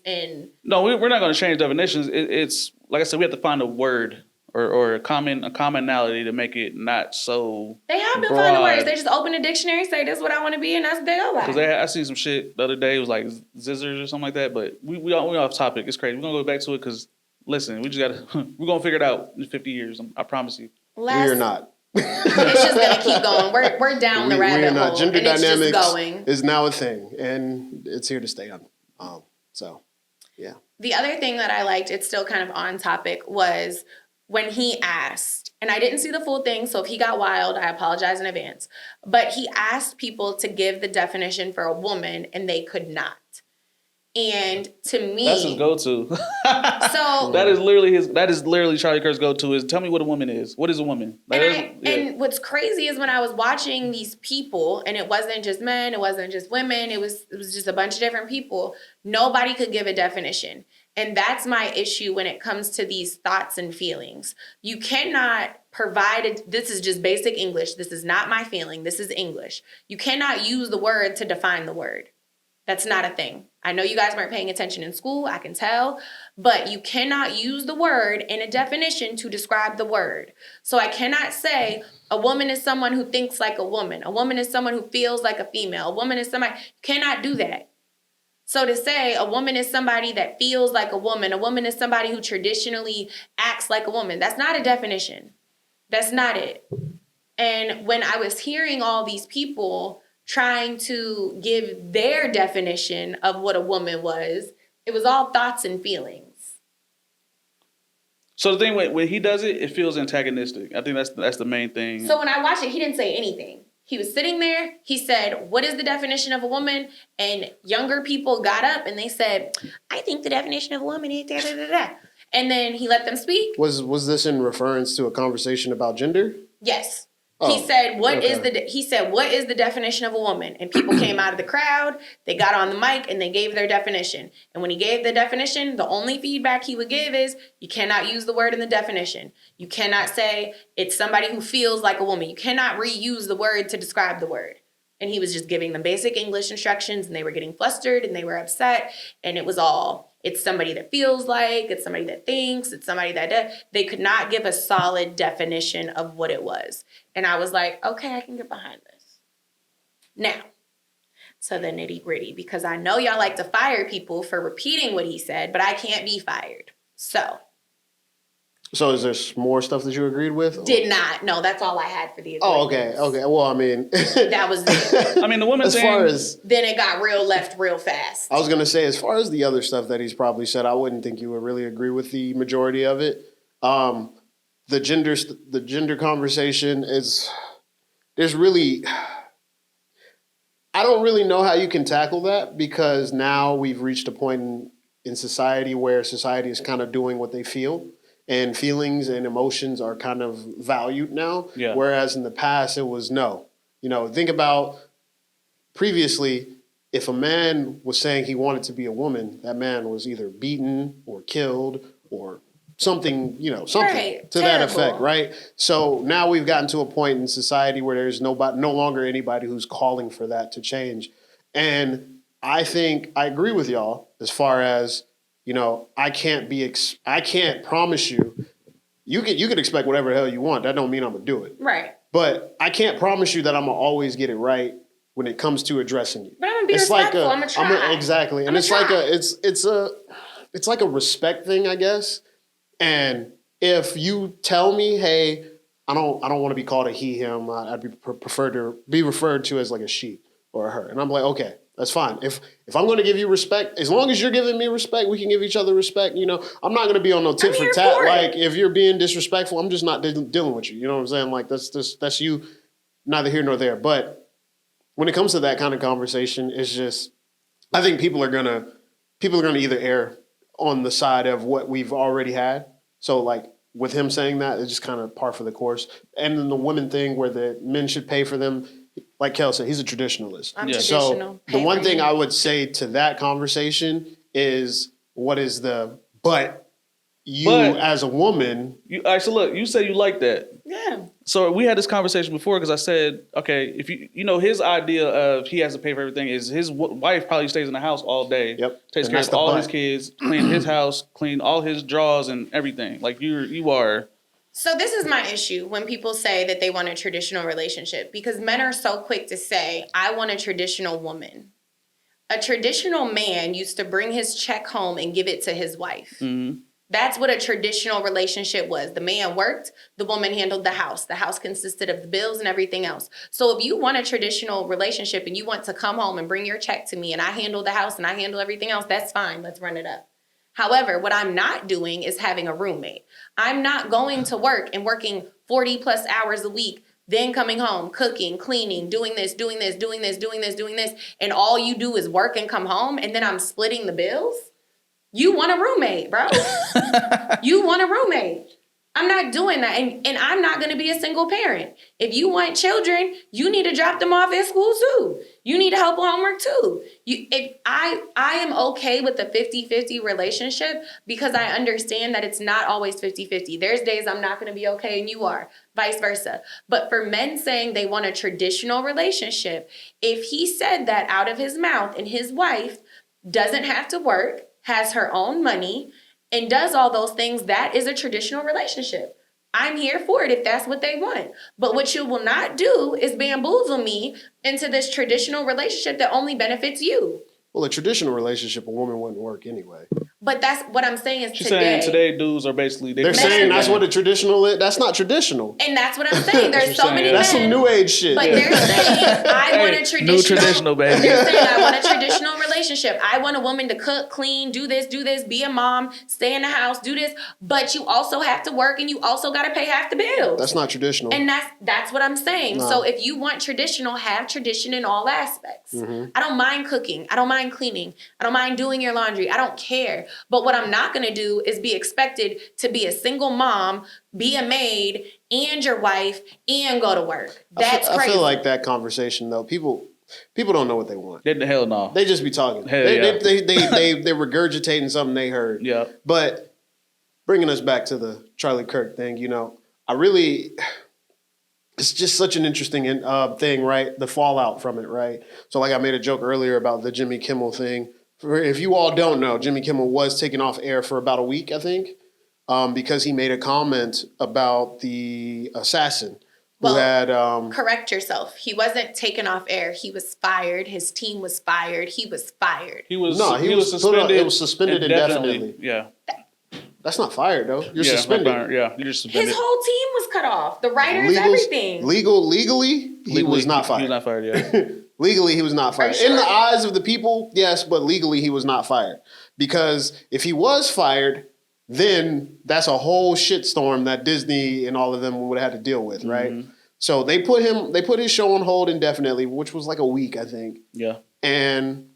No, we're not going to change definitions. It's like I said, we have to find a word or a commonality to make it not so. They have been finding words. They just open a dictionary, say this is what I want to be, and that's what they go by. Because I see some shit the other day. It was like zizzers or something like that. But we off topic. It's crazy. We're gonna go back to it because listen, we just gotta. We're gonna figure it out in 50 years. I promise you. We're not. It's just gonna keep going. We're down the rabbit hole. Gender and it's dynamics just going. is now a thing, and it's here to stay on. So, yeah. The other thing that I liked, it's still kind of on topic, was when he asked, and I didn't see the full thing, so if he got wild, I apologize in advance, but he asked people to give the definition for a woman, and they could not. And to me, that's his go-to. So that is literally Charlie Kirk's go-to is tell me what a woman is. What is a woman? And what's crazy is when I was watching these people, and it wasn't just men, it wasn't just women, it was just a bunch of different people. Nobody could give a definition. And that's my issue when it comes to these thoughts and feelings. You cannot provide this is just basic English. This is not my feeling. This is English. You cannot use the word to define the word. That's not a thing. I know you guys weren't paying attention in school, I can tell, but you cannot use the word in a definition to describe the word. So I cannot say a woman is someone who thinks like a woman. A woman is someone who feels like a female. A woman is somebody, you cannot do that. So to say a woman is somebody that feels like a woman is somebody who traditionally acts like a woman, that's not a definition. That's not it. And when I was hearing all these people trying to give their definition of what a woman was, it was all thoughts and feelings. So the thing when he does it, it feels antagonistic. I think that's the main thing. So when I watched it, he didn't say anything. He was sitting there. He said, "What is the definition of a woman?" And younger people got up and they said, "I think the definition of a woman is da da da da." And then he let them speak. Was this in reference to a conversation about gender? Yes. Oh, he said, what is okay. the definition of a woman? And people came out of the crowd, they got on the mic and they gave their definition. And when he gave the definition, the only feedback he would give is you cannot use the word in the definition. You cannot say it's somebody who feels like a woman. You cannot reuse the word to describe the word. And he was just giving them basic English instructions and they were getting flustered and they were upset. And it was all, it's somebody that feels like, it's somebody that thinks, it's somebody that they could not give a solid definition of what it was. And I was like, okay, I can get behind this. Now, to the nitty gritty, because I know y'all like to fire people for repeating what he said, but I can't be fired. So is there more stuff that you agreed with? Did not. No, that's all I had for the agreements. Oh, okay. Well, I mean. That was it. I mean, the woman then it got left real fast. I was going to say, as far as the other stuff that he's probably said, I wouldn't think you would really agree with the majority of it. The gender conversation is, I don't really know how you can tackle that because now we've reached a point in society where society is kind of doing what they feel. And feelings and emotions are kind of valued now. Yeah. Whereas in the past, it was no. Think about previously, if a man was saying he wanted to be a woman, that man was either beaten or killed or something, right. To that effect, right? So now we've gotten to a point in society where there's no longer anybody who's calling for that to change. And I think I agree with y'all as far as, I can't promise you. You could expect whatever the hell you want. That don't mean I'm gonna do it. Right. But I can't promise you that I'm gonna always get it right when it comes to addressing you. But I'm gonna be respectful. I'm gonna try. Exactly. And it's like a respect thing, I guess. And if you tell me, hey, I don't want to be called a he, him. I'd prefer to be referred to as like a she or a her. And I'm like, okay. That's fine. If I'm going to give you respect, as long as you're giving me respect, we can give each other respect. I'm not going to be on no tit for tat. Like if you're being disrespectful, I'm just not dealing with you. You know what I'm saying? Like that's you, neither here nor there. But when it comes to that kind of conversation, it's just I think people are gonna either err on the side of what we've already had. So like with him saying that, it's just kind of par for the course. And then the women thing where the men should pay for them. Like Kel said, he's a traditionalist. I'm traditional. So the one thing I would say to that conversation is, but as a woman. So look, you say you like that. Yeah. So we had this conversation before because I said, okay, if his idea of he has to pay for everything is his wife probably stays in the house all day. Yep. Takes care of all his kids, clean his house, clean all his drawers and everything. Like you are. So this is my issue when people say that they want a traditional relationship because men are so quick to say, I want a traditional woman. A traditional man used to bring his check home and give it to his wife. Mm-hmm. That's what a traditional relationship was. The man worked, the woman handled the house. The house consisted of the bills and everything else. So if you want a traditional relationship and you want to come home and bring your check to me and I handle the house and I handle everything else, that's fine. Let's run it up. However, what I'm not doing is having a roommate. I'm not going to work and working 40 plus hours a week, then coming home, cooking, cleaning, doing this, and all you do is work and come home, and then I'm splitting the bills, you want a roommate, bro. You want a roommate. I'm not doing that. And I'm not going to be a single parent. If you want children, you need to drop them off at school too. You need to help with homework too. I am okay with the 50-50 relationship because I understand that it's not always 50-50. There's days I'm not going to be okay and you are, vice versa. But for men saying they want a traditional relationship, if he said that out of his mouth and his wife doesn't have to work, has her own money, and does all those things, that is a traditional relationship. I'm here for it if that's what they want. But what you will not do is bamboozle me into this traditional relationship that only benefits you. Well, a traditional relationship, a woman wouldn't work anyway. But that's what I'm saying is She's today. saying today dudes are basically... They're saying that's what a traditional is. That's not traditional. And that's what I'm saying. There's so many men. That's some new age shit. But they're saying, I want a traditional... New traditional, baby. They're saying, I want a traditional relationship. I want a woman to cook, clean, do this, be a mom, stay in the house, do this. But you also have to work and you also got to pay half the bills. That's not traditional. And that's what I'm saying. No. So if you want traditional, have tradition in all aspects. Mm-hmm. I don't mind cooking. I don't mind cleaning. I don't mind doing your laundry. I don't care. But what I'm not going to do is be expected to be a single mom, be a maid, and your wife, and go to work. That's crazy. I feel like that conversation, though, people don't know what they want. The hell no. They just be talking. They're regurgitating something they heard. Yeah. But bringing us back to the Charlie Kirk thing, it's just such an interesting thing, right? The fallout from it, right? So like I made a joke earlier about the Jimmy Kimmel thing. If you all don't know, Jimmy Kimmel was taken off air for about a week, I think, because he made a comment about the assassin who had... correct yourself. He wasn't taken off air. He was fired. His team was fired. He was fired. He was suspended. It was suspended indefinitely. Yeah. That's not fired, though. You're suspended. You're just suspended. His whole team was cut off. The writers, everything. Legally, he was not fired. He was not fired, yeah. Legally, he was not fired. Sure? In the eyes of the people, yes, but legally, he was not fired. Because if he was fired, then that's a whole shitstorm that Disney and all of them would have had to deal with, right? Mm-hmm. So they put his show on hold indefinitely, which was like a week, I think. Yeah. And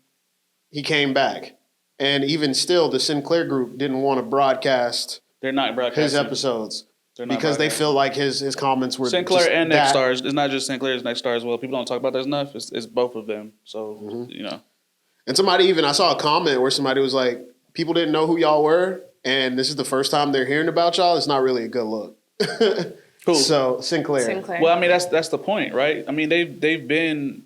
he came back. And even still, the Sinclair group didn't want to broadcast They're not broadcasting his episodes. Because they feel like his comments were Sinclair and Next Stars. It's not just Sinclair, it's Next Star as well. People don't talk about that enough. It's both of them. So, And I saw a comment where somebody was like, people didn't know who y'all were, and this is the first time they're hearing about y'all. It's not really a good look. Cool. So, Sinclair. Well, I mean, that's the point, right? I mean, they've been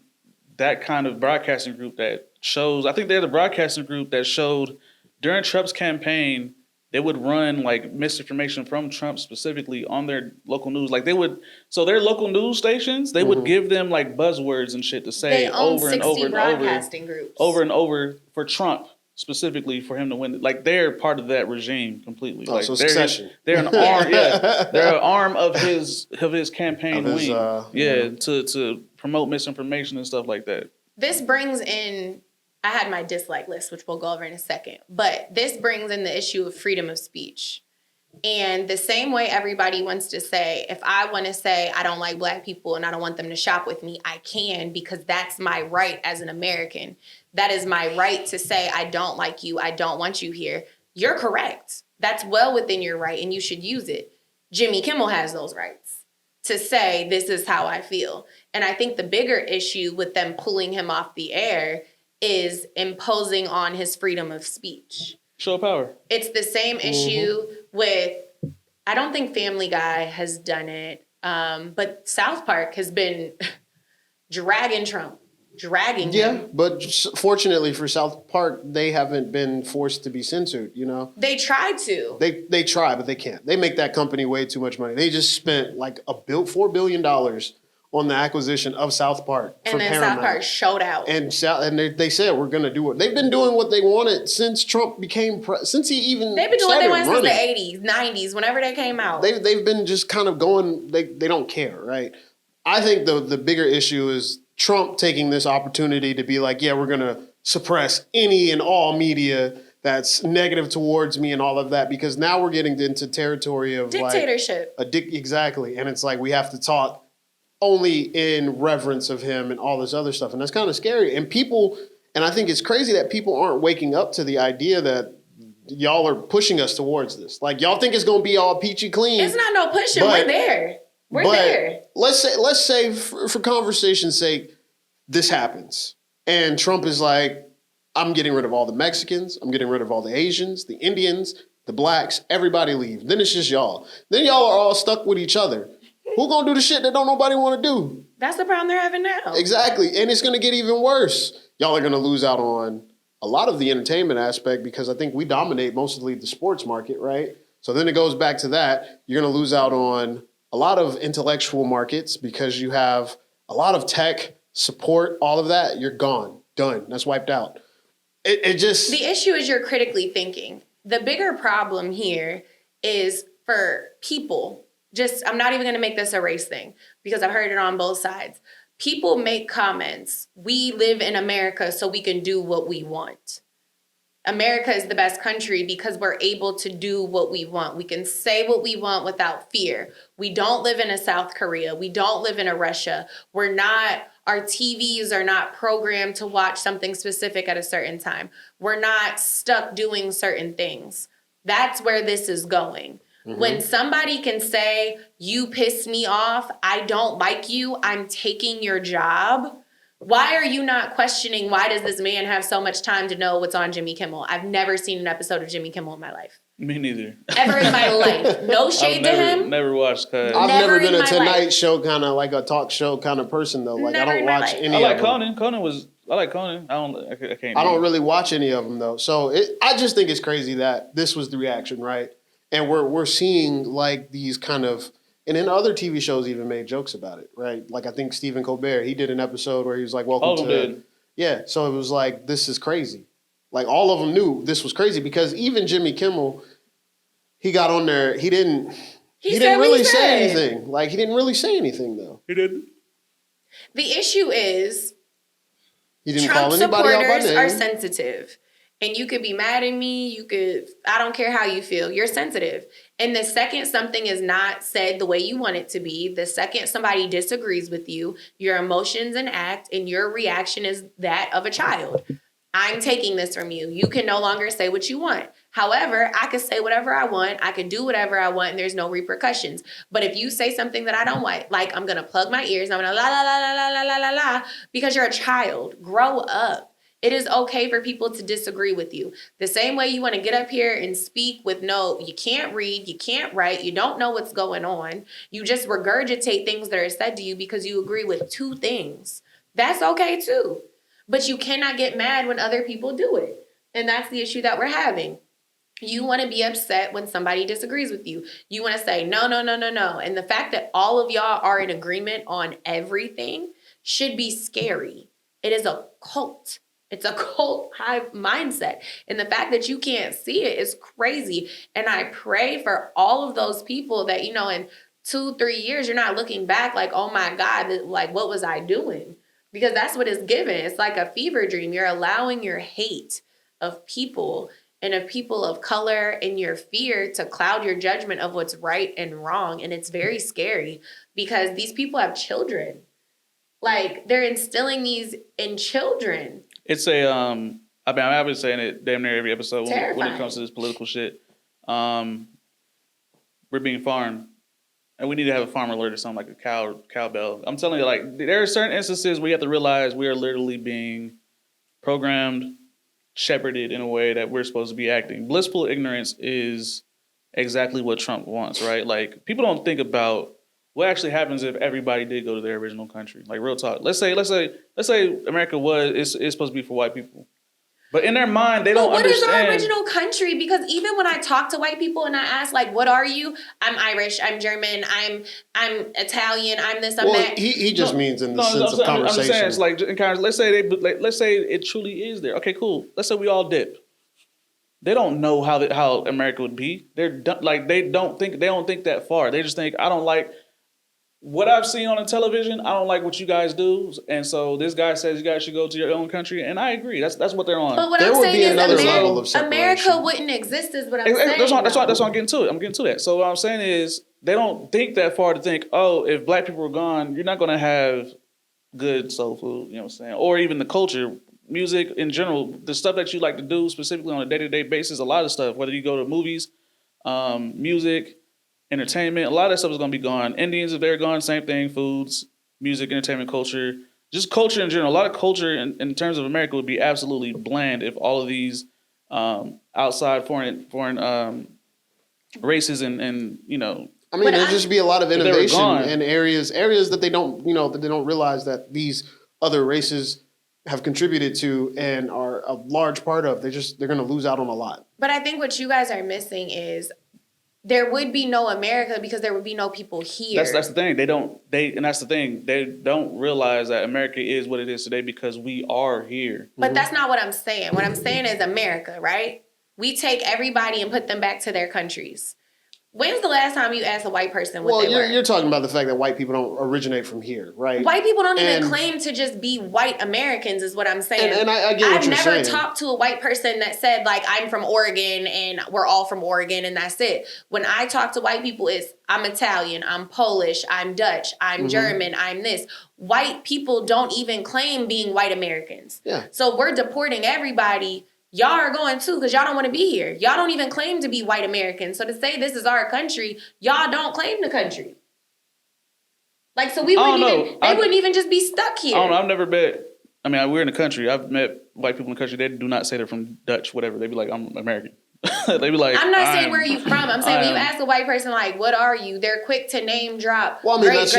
that kind of broadcasting group that shows... I think they're the broadcasting group that showed during Trump's campaign... They would run like misinformation from Trump specifically on their local news. Like their local news stations, they would give them like buzzwords and shit to say over and over and over and over for Trump specifically for him to win. Like they're part of that regime completely. Oh, like so succession. They're an arm. Yeah, they're an arm of his campaign wing. To promote misinformation and stuff like that. This brings in. I had my dislike list, which we'll go over in a second. But this brings in the issue of freedom of speech. And the same way everybody wants to say, if I want to say I don't like Black people and I don't want them to shop with me, I can because that's my right as an American. That is my right to say I don't like you. I don't want you here. You're correct. That's well within your right and you should use it. Jimmy Kimmel has those rights to say this is how I feel. And I think the bigger issue with them pulling him off the air is imposing on his freedom of speech. Show power. It's the same issue with, I don't think Family Guy has done it, but South Park has been dragging Trump, him. Yeah, but fortunately for South Park, they haven't been forced to be censored, They tried to. They try, but they can't. They make that company way too much money. They just spent like $4 billion on the acquisition of South Park and then Paramount. South Park showed out. And they said we're going to do it. They've been doing what they wanted since Trump became since he even They've been doing what they wanted running. Since the 80s, 90s, whenever they came out. They've been just kind of going, they don't care, right? I think the bigger issue is Trump taking this opportunity to be like, yeah, we're going to suppress any and all media that's negative towards me and all of that, because now we're getting into territory of dictatorship. Exactly. And it's like we have to talk only in reverence of him and all this other stuff. And that's kind of scary. And people, and I think it's crazy that people aren't waking up to the idea that y'all are pushing us towards this. Like, y'all think it's going to be all peachy clean. It's not no pushing. We're there. We're there. Let's say for conversation's sake, this happens. And Trump is like, I'm getting rid of all the Mexicans. I'm getting rid of all the Asians, the Indians, the blacks, everybody leave. Then it's just y'all. Then y'all are all stuck with each other. Who gonna do the shit that don't nobody want to do? That's the problem they're having now. Exactly. And it's gonna get even worse. Y'all are gonna lose out on a lot of the entertainment aspect because I think we dominate mostly the sports market, right? So then it goes back to that. You're gonna lose out on a lot of intellectual markets because you have a lot of tech support, all of that. You're gone. Done. That's wiped out. It just... The issue is you're critically thinking. The bigger problem here is for people. I'm not even going to make this a race thing because I've heard it on both sides. People make comments. We live in America so we can do what we want. America is the best country because we're able to do what we want. We can say what we want without fear. We don't live in a South Korea. We don't live in a Russia. Our TVs are not programmed to watch something specific at a certain time. We're not stuck doing certain things. That's where this is going. Mm-hmm. When somebody can say, you piss me off, I don't like you, I'm taking your job. Why are you not questioning why does this man have so much time to know what's on Jimmy Kimmel? I've never seen an episode of Jimmy Kimmel in my life. Me neither. Ever in my life. No shade to him. Never watched. I've never been a Tonight Show kind of like a talk show kind of person though. Like I don't watch any. I like of them. I like Conan. I can't. I don't really watch any of them though. So I just think it's crazy that this was the reaction, right? And we're seeing like these kind of, and then other TV shows even made jokes about it, right? Like I think Stephen Colbert, he did an episode where he was like, "Welcome to." Yeah, so it was like, this is crazy. Like all of them knew this was crazy because even Jimmy Kimmel, he got on there. He didn't really say anything. Like he didn't really say anything though. He didn't. The issue is he didn't Trump call anybody out by supporters name. are sensitive. And you could be mad at me. I don't care how you feel. You're sensitive. And the second something is not said the way you want it to be, the second somebody disagrees with you, your emotions and act and your reaction is that of a child. I'm taking this from you. You can no longer say what you want. However, I can say whatever I want. I can do whatever I want and there's no repercussions. But if you say something that I don't like I'm going to plug my ears. I'm going to la, la, la, la, la, la, la, la, because you're a child. Grow up. It is okay for people to disagree with you. The same way you want to get up here and speak with you can't read, you can't write, you don't know what's going on. You just regurgitate things that are said to you because you agree with two things. That's okay too. But you cannot get mad when other people do it. And that's the issue that we're having. You want to be upset when somebody disagrees with you. You want to say, no, no, no, no, no. And the fact that all of y'all are in agreement on everything should be scary. It is a cult. It's a cult hive mindset. And the fact that you can't see it is crazy. And I pray for all of those people that, in 2-3 years, you're not looking back like, oh my God, like, what was I doing? Because that's what it's given. It's like a fever dream. You're allowing your hate of people and of people of color and your fear to cloud your judgment of what's right and wrong. And it's very scary because these people have children. Like, they're instilling these in children. It's I've been saying it damn near every episode when it comes to this political shit. We're being farmed. And we need to have a farm alert or something like a cowbell. I'm telling you, like, there are certain instances where you have to realize we are literally being programmed, shepherded in a way that we're supposed to be acting. Blissful ignorance is exactly what Trump wants, right? Like, people don't think about what actually happens if everybody did go to their original country. Like, real talk. Let's say America is supposed to be for white people. But in their mind, they don't understand. What is our original country? Because even when I talk to white people and I ask, like, what are you? I'm Irish, I'm German, I'm Italian, I'm this, I'm that. He just means in the sense of conversation. I'm just saying, it's like, in conversation, let's say it truly is there. Okay, cool. Let's say we all dip. They don't know how America would be. They don't think that far. They just think, I don't like what I've seen on the television, I don't like what you guys do, and so this guy says you guys should go to your own country, and I agree. That's what they're on. But what There I'm would saying be is another level of America separation. wouldn't exist is what I'm saying. That's why I'm getting to it. I'm getting to that. So what I'm saying is they don't think that far to think, oh, if black people are gone, you're not going to have good soul food, you know what I'm saying? Or even the culture, music in general, the stuff that you like to do specifically on a day-to-day basis, a lot of stuff, whether you go to movies, music, entertainment, a lot of that stuff is going to be gone. Indians, if they're gone, same thing, foods, music, entertainment, culture, just culture in general. A lot of culture in terms of America would be absolutely bland if all of these outside foreign races and you know. I mean, there'd just be a lot of innovation gone. in areas that they don't, that they don't realize that these other races have contributed to and are a large part of. They're going to lose out on a lot. But I think what you guys are missing is there would be no America because there would be no people here. That's the thing. And that's the thing. They don't realize that America is what it is today because we are here. But that's not what I'm saying. What I'm saying is America, right? We take everybody and put them back to their countries. When's the last time you asked a white person what they were? You're talking about the fact that white people don't originate from here, right? White people don't even claim to just be white Americans is what I'm saying. And I get what you're saying. I've never talked to a white person that said, like, I'm from Oregon and we're all from Oregon and that's it. When I talk to white people, it's I'm Italian, I'm Polish, I'm Dutch, I'm German, I'm this. White people don't even claim being white Americans. Yeah. So we're deporting everybody. Y'all are going too because y'all don't want to be here. Y'all don't even claim to be white Americans. So to say this is our country, y'all don't claim the country. Like, so we wouldn't even, they wouldn't even just be stuck here. I don't know. I've never met, I mean, we're in the country. I've met white people in the country. They do not say they're from Dutch, whatever. They be like, I'm American. They be like, I'm not saying where are you from. I'm saying when you ask a white person, like, what are you? They're quick to name drop. Well, I mean, that's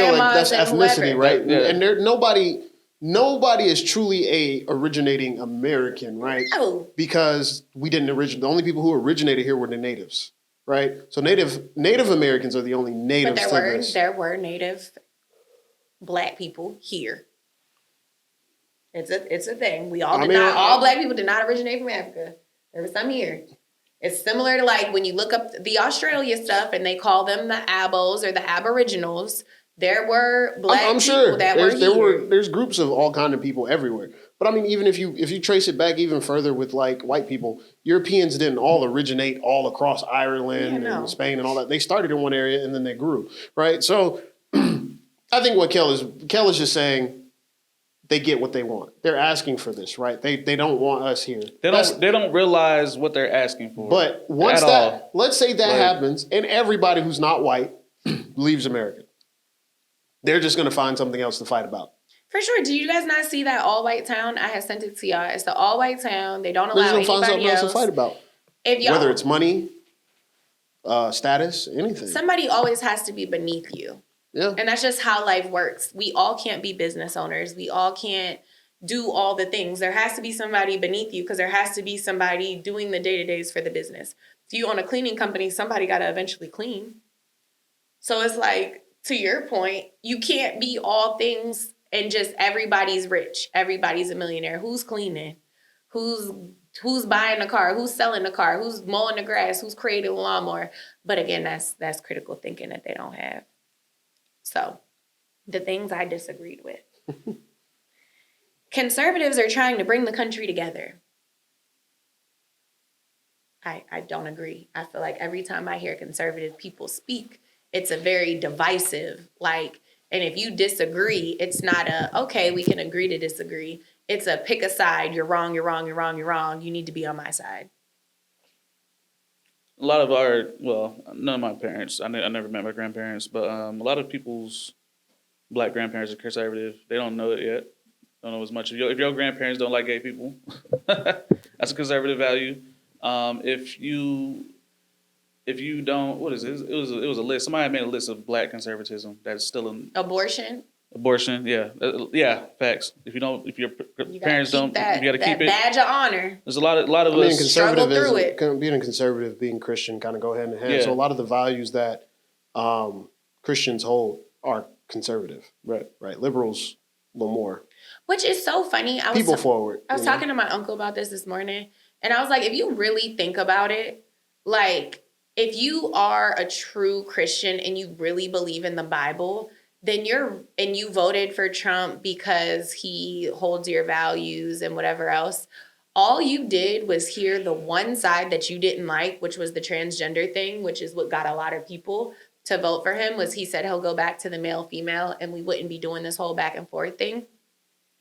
ethnicity, whoever. right? Yeah. And nobody is truly a originating American, right? No. Because we didn't originate. The only people who originated here were the natives, right? So Native Americans are the only natives But to this. there were native black people here. It's a thing. All black people did not originate from Africa. There was some here. It's similar to like when you look up the Australia stuff and they call them the Abos or the Aboriginals. There were black people that were here. There's groups of all kind of people everywhere. But I mean, even if you trace it back even further with like white people, Europeans didn't all originate all across Ireland and Spain and all that. They started in one area and then they grew, right? So I think what Kel is just saying, they get what they want. They're asking for this, right? They don't want us here. They don't realize what they're asking for. But once let's say that happens and everybody who's not white leaves America. They're just going to find something else to fight about. For sure. Do you guys not see that all-white town? I have sent it to y'all. It's the all-white town. They don't allow anybody else. Find something else to fight about. Whether it's money, status, anything. Somebody always has to be beneath you. Yeah. And that's just how life works. We all can't be business owners. We all can't do all the things. There has to be somebody beneath you because there has to be somebody doing the day-to-days for the business. If you own a cleaning company, somebody got to eventually clean. So it's like, to your point, you can't be all things and just everybody's rich. Everybody's a millionaire. Who's cleaning? Who's buying a car? Who's selling a car? Who's mowing the grass? Who's creating a lawnmower? But again, that's critical thinking that they don't have. So the things I disagreed with. Conservatives are trying to bring the country together. I don't agree. I feel like every time I hear conservative people speak, it's a very divisive, and if you disagree, it's not okay, we can agree to disagree. It's a pick a side. You're wrong, you're wrong, you're wrong, you're wrong. You need to be on my side. A lot of none of my parents, I never met my grandparents, but a lot of people's black grandparents are conservative. They don't know it yet. Don't know as much. If your grandparents don't like gay people, that's a conservative value. If you don't, what is it? It was a list. Somebody made a list of black conservatism that's still in abortion, yeah, facts. If your parents don't, you got to keep it. Badge of honor. There's a lot of us struggle through it. Being a conservative, being Christian, kind of go hand in hand. Yeah. So a lot of the values that Christians hold are conservative, right? Liberals a little more. Which is so funny. People forward. I was talking to my uncle about this morning, and I was like, if you really think about it, like, if you are a true Christian and you really believe in the Bible, then you voted for Trump because he holds your values and whatever else. All you did was hear the one side that you didn't like, which was the transgender thing, which is what got a lot of people to vote for him, was he said he'll go back to the male-female and we wouldn't be doing this whole back and forth thing.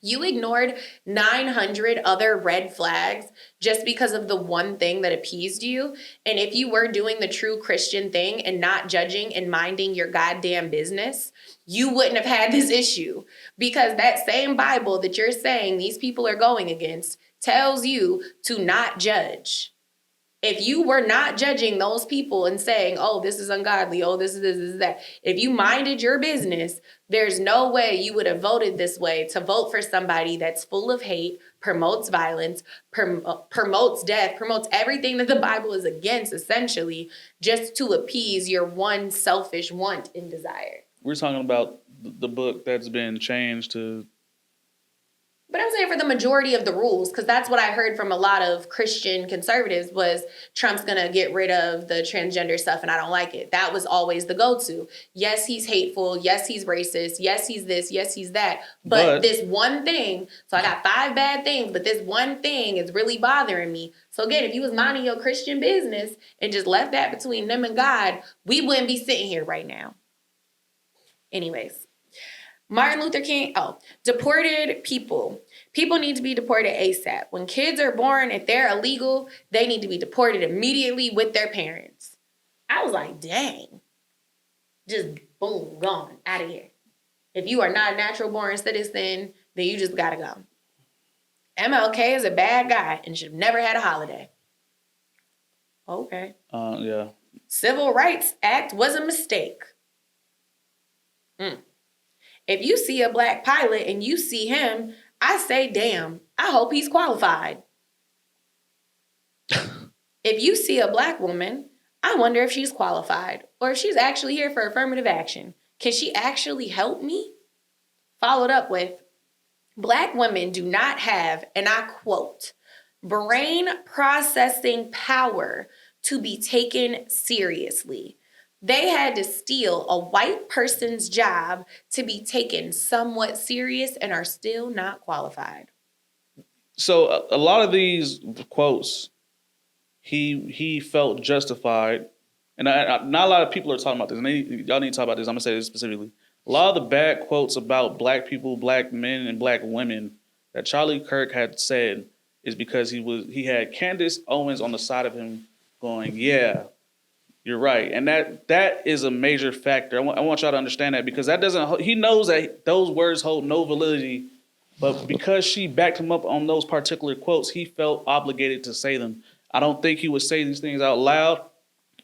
You ignored 900 other red flags just because of the one thing that appeased you. And if you were doing the true Christian thing and not judging and minding your goddamn business, you wouldn't have had this issue. Because that same Bible that you're saying these people are going against tells you to not judge. If you were not judging those people and saying, oh, this is ungodly, oh, this is that. If you minded your business, there's no way you would have voted this way to vote for somebody that's full of hate, promotes violence, promotes death, promotes everything that the Bible is against, essentially, just to appease your one selfish want and desire. We're talking about the book that's been changed to... But I'm saying for the majority of the rules, because that's what I heard from a lot of Christian conservatives was Trump's going to get rid of the transgender stuff and I don't like it. That was always the go-to. Yes, he's hateful. Yes, he's racist. Yes, he's this. Yes, he's that. But this one thing, so I got 5 bad things, but this one thing is really bothering me. So again, if you was minding your Christian business and just left that between them and God, we wouldn't be sitting here right now. Anyways. Martin Luther King, deported people. People need to be deported ASAP. When kids are born, if they're illegal, they need to be deported immediately with their parents. I was like, dang. Just boom, gone, out of here. If you are not a natural born citizen, then you just gotta go. MLK is a bad guy and should have never had a holiday. Okay. Yeah. Civil Rights Act was a mistake. If you see a black pilot and you see him, I say, damn, I hope he's qualified. If you see a black woman, I wonder if she's qualified or if she's actually here for affirmative action. Can she actually help me? Followed up with, black women do not have, and I quote, brain processing power to be taken seriously. They had to steal a white person's job to be taken somewhat serious and are still not qualified. So a lot of these quotes, he felt justified. And not a lot of people are talking about this. And y'all need to talk about this. I'm going to say this specifically. A lot of the bad quotes about black people, black men, and black women that Charlie Kirk had said is because he had Candace Owens on the side of him going, yeah, you're right. And that is a major factor. I want y'all to understand that because he knows that those words hold no validity, but because she backed him up on those particular quotes, he felt obligated to say them. I don't think he would say these things out loud,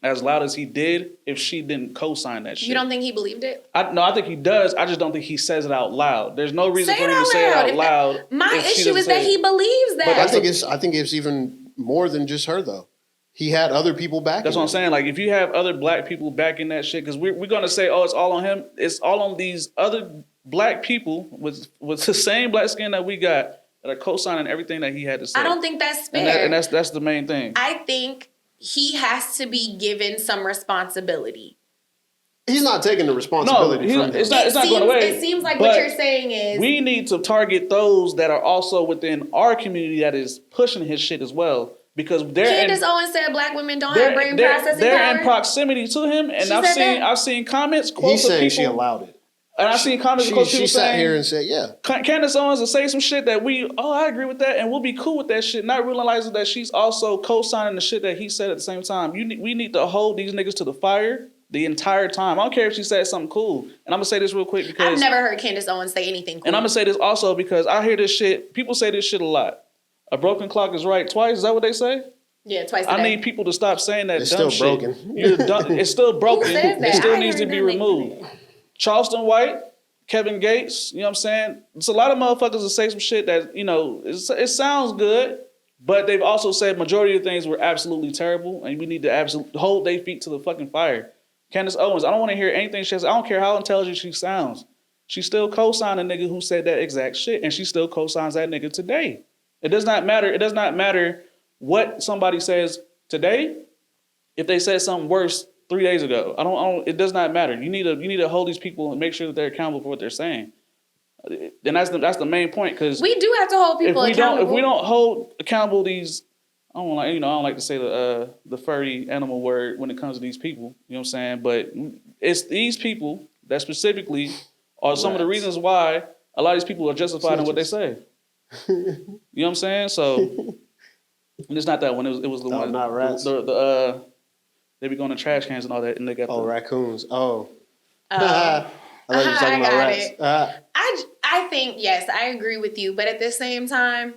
as loud as he did, if she didn't co-sign that shit. You don't think he believed it? No, I think he does. I just don't think he says it out loud. There's no reason for him to say it out loud. My issue is that he believes that. But I think it's even more than just her, though. He had other people backing. That's what I'm saying. Like, if you have other black people backing that shit, because we're going to say, oh, it's all on him. It's all on these other black people with the same black skin that we got that are co-signing everything that he had to say. I don't think that's fair. And that's the main thing. I think he has to be given some responsibility. He's not taking the responsibility from him. It's not going away. It seems like what you're saying is... we need to target those that are also within our community that is pushing his shit as well. Because Candace Owens said black women don't have brain processing power. They're in proximity to him, and I've seen comments. He's saying she allowed it, and I've seen comments. She sat here and said, "Yeah." Candace Owens will say some shit that I agree with that, and we'll be cool with that shit, not realizing that she's also co-signing the shit that he said at the same time. We need to hold these niggas to the fire the entire time. I don't care if she said something cool, and I'm gonna say this real quick because I've never heard Candace Owens say anything cool. And I'm gonna say this also because I hear this shit. People say this shit a lot. A broken clock is right twice. Is that what they say? Yeah, twice a day. I need people to stop saying that it's dumb still shit. Broken. It's still broken. Who says that? It still needs to be removed. Charleston White, Kevin Gates, you know what I'm saying? It's a lot of motherfuckers that say some shit that, it sounds good, but they've also said majority of things were absolutely terrible, and we need to hold their feet to the fucking fire. Candace Owens, I don't want to hear anything she says. I don't care how intelligent she sounds. She still co-signed a nigga who said that exact shit, and she still co-signs that nigga today. It does not matter. It does not matter what somebody says today. If they said something worse 3 days ago. I don't. It does not matter. You need to hold these people and make sure that they're accountable for what they're saying. And that's the main point, because we do have to hold people accountable. If we don't hold accountable these, I don't like to say the furry animal word when it comes to these people. You know what I'm saying? But it's these people that specifically are some of the reasons why a lot of these people are justified in what they say. You know what I'm saying? So it's not that one. It was the one. Not rats. They be going to trash cans and all that, and they got raccoons. Oh. I thought you were talking about rats. I think, yes, I agree with you. But at the same time,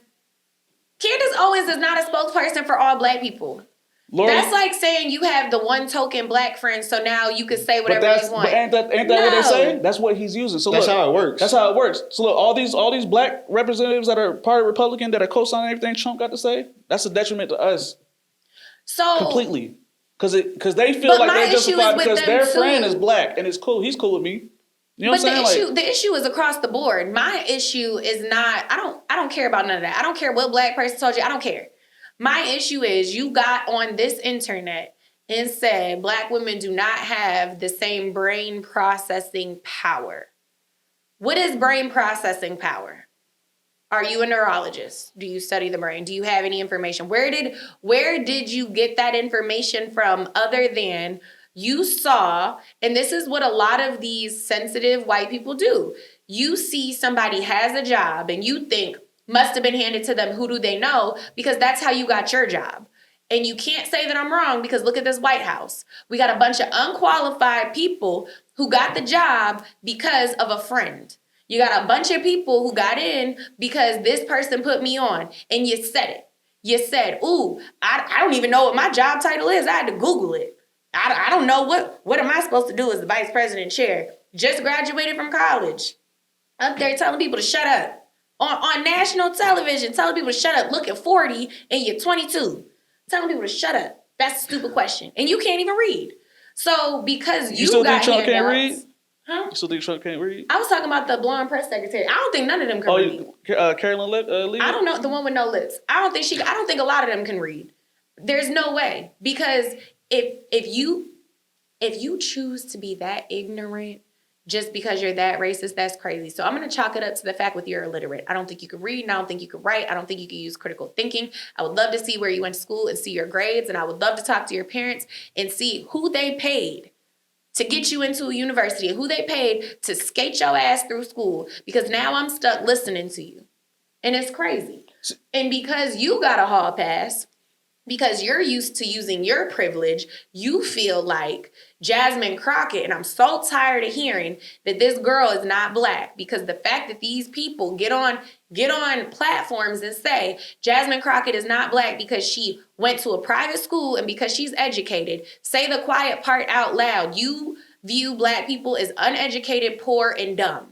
Candace Owens is not a spokesperson for all black people. Lord, that's like saying you have the one token black friend, so now you can say whatever you want. But ain't that what they say? That's what he's using. So that's how it works. That's how it works. So look, all these black representatives that are part of Republican that are co-signing everything Trump got to say, that's a detriment to us. So completely. Because they feel like they're justified because their friend is black and it's cool. He's cool with me. You know what I'm saying? The issue is across the board. My issue is not, I don't care about none of that. I don't care what black person told you. I don't care. My issue is you got on this internet and said black women do not have the same brain processing power. What is brain processing power? Are you a neurologist? Do you study the brain? Do you have any information? Where did you get that information from other than you saw, and this is what a lot of these sensitive white people do. You see somebody has a job and you think must have been handed to them. Who do they know? Because that's how you got your job. And you can't say that I'm wrong because look at this White House. We got a bunch of unqualified people who got the job because of a friend. You got a bunch of people who got in because this person put me on, and you said it. You said, ooh, I don't even know what my job title is. I had to Google it. I don't know what am I supposed to do as the vice president chair? Just graduated from college. Up there telling people to shut up. On national television, telling people to shut up. Look at 40 and you're 22. Telling people to shut up. That's a stupid question. And you can't even read. So because you still got think Trump can't handouts, read? Huh? You still think Trump can't read? I was talking about the blonde press secretary. I don't think none of them can read. Carolyn Lee? I don't know, the one with no lips. I don't think a lot of them can read. There's no way. Because if you choose to be that ignorant just because you're that racist, that's crazy. So I'm going to chalk it up to the fact that you're illiterate. I don't think you can read, and I don't think you can write. I don't think you can use critical thinking. I would love to see where you went to school and see your grades, and I would love to talk to your parents and see who they paid to get you into a university and who they paid to skate your ass through school, because now I'm stuck listening to you. And it's crazy. And because you got a hall pass, because you're used to using your privilege, you feel like Jasmine Crockett, and I'm so tired of hearing that this girl is not black, because the fact that these people get on platforms and say Jasmine Crockett is not black because she went to a private school and because she's educated, say the quiet part out loud. You view black people as uneducated, poor, and dumb.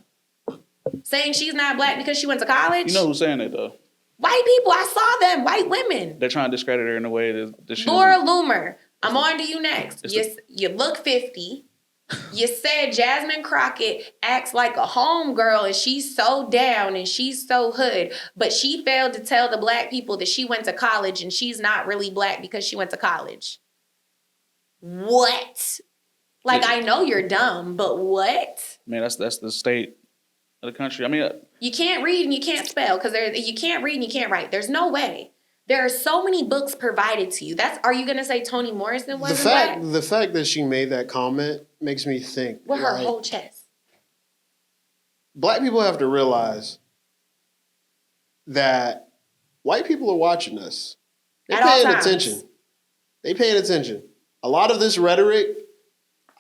Saying she's not black because she went to college? You know who's saying that, though? White people, I saw them, white women. They're trying to discredit her in a way that she Laura Loomer, I'm on to you next. You look 50. You said Jasmine Crockett acts like a homegirl and she's so down and she's so hood, but she failed to tell the black people that she went to college and she's not really black because she went to college. What? Like, I know you're dumb, but what? Man, that's the state of the country. I mean, you can't read and you can't spell because you can't read and you can't write. There's no way. There are so many books provided to you. Are you gonna say Toni Morrison wasn't black? The fact that she made that comment makes me think with her whole chest. Black people have to realize that white people are watching us. They're paying attention. They paying attention. A lot of this rhetoric,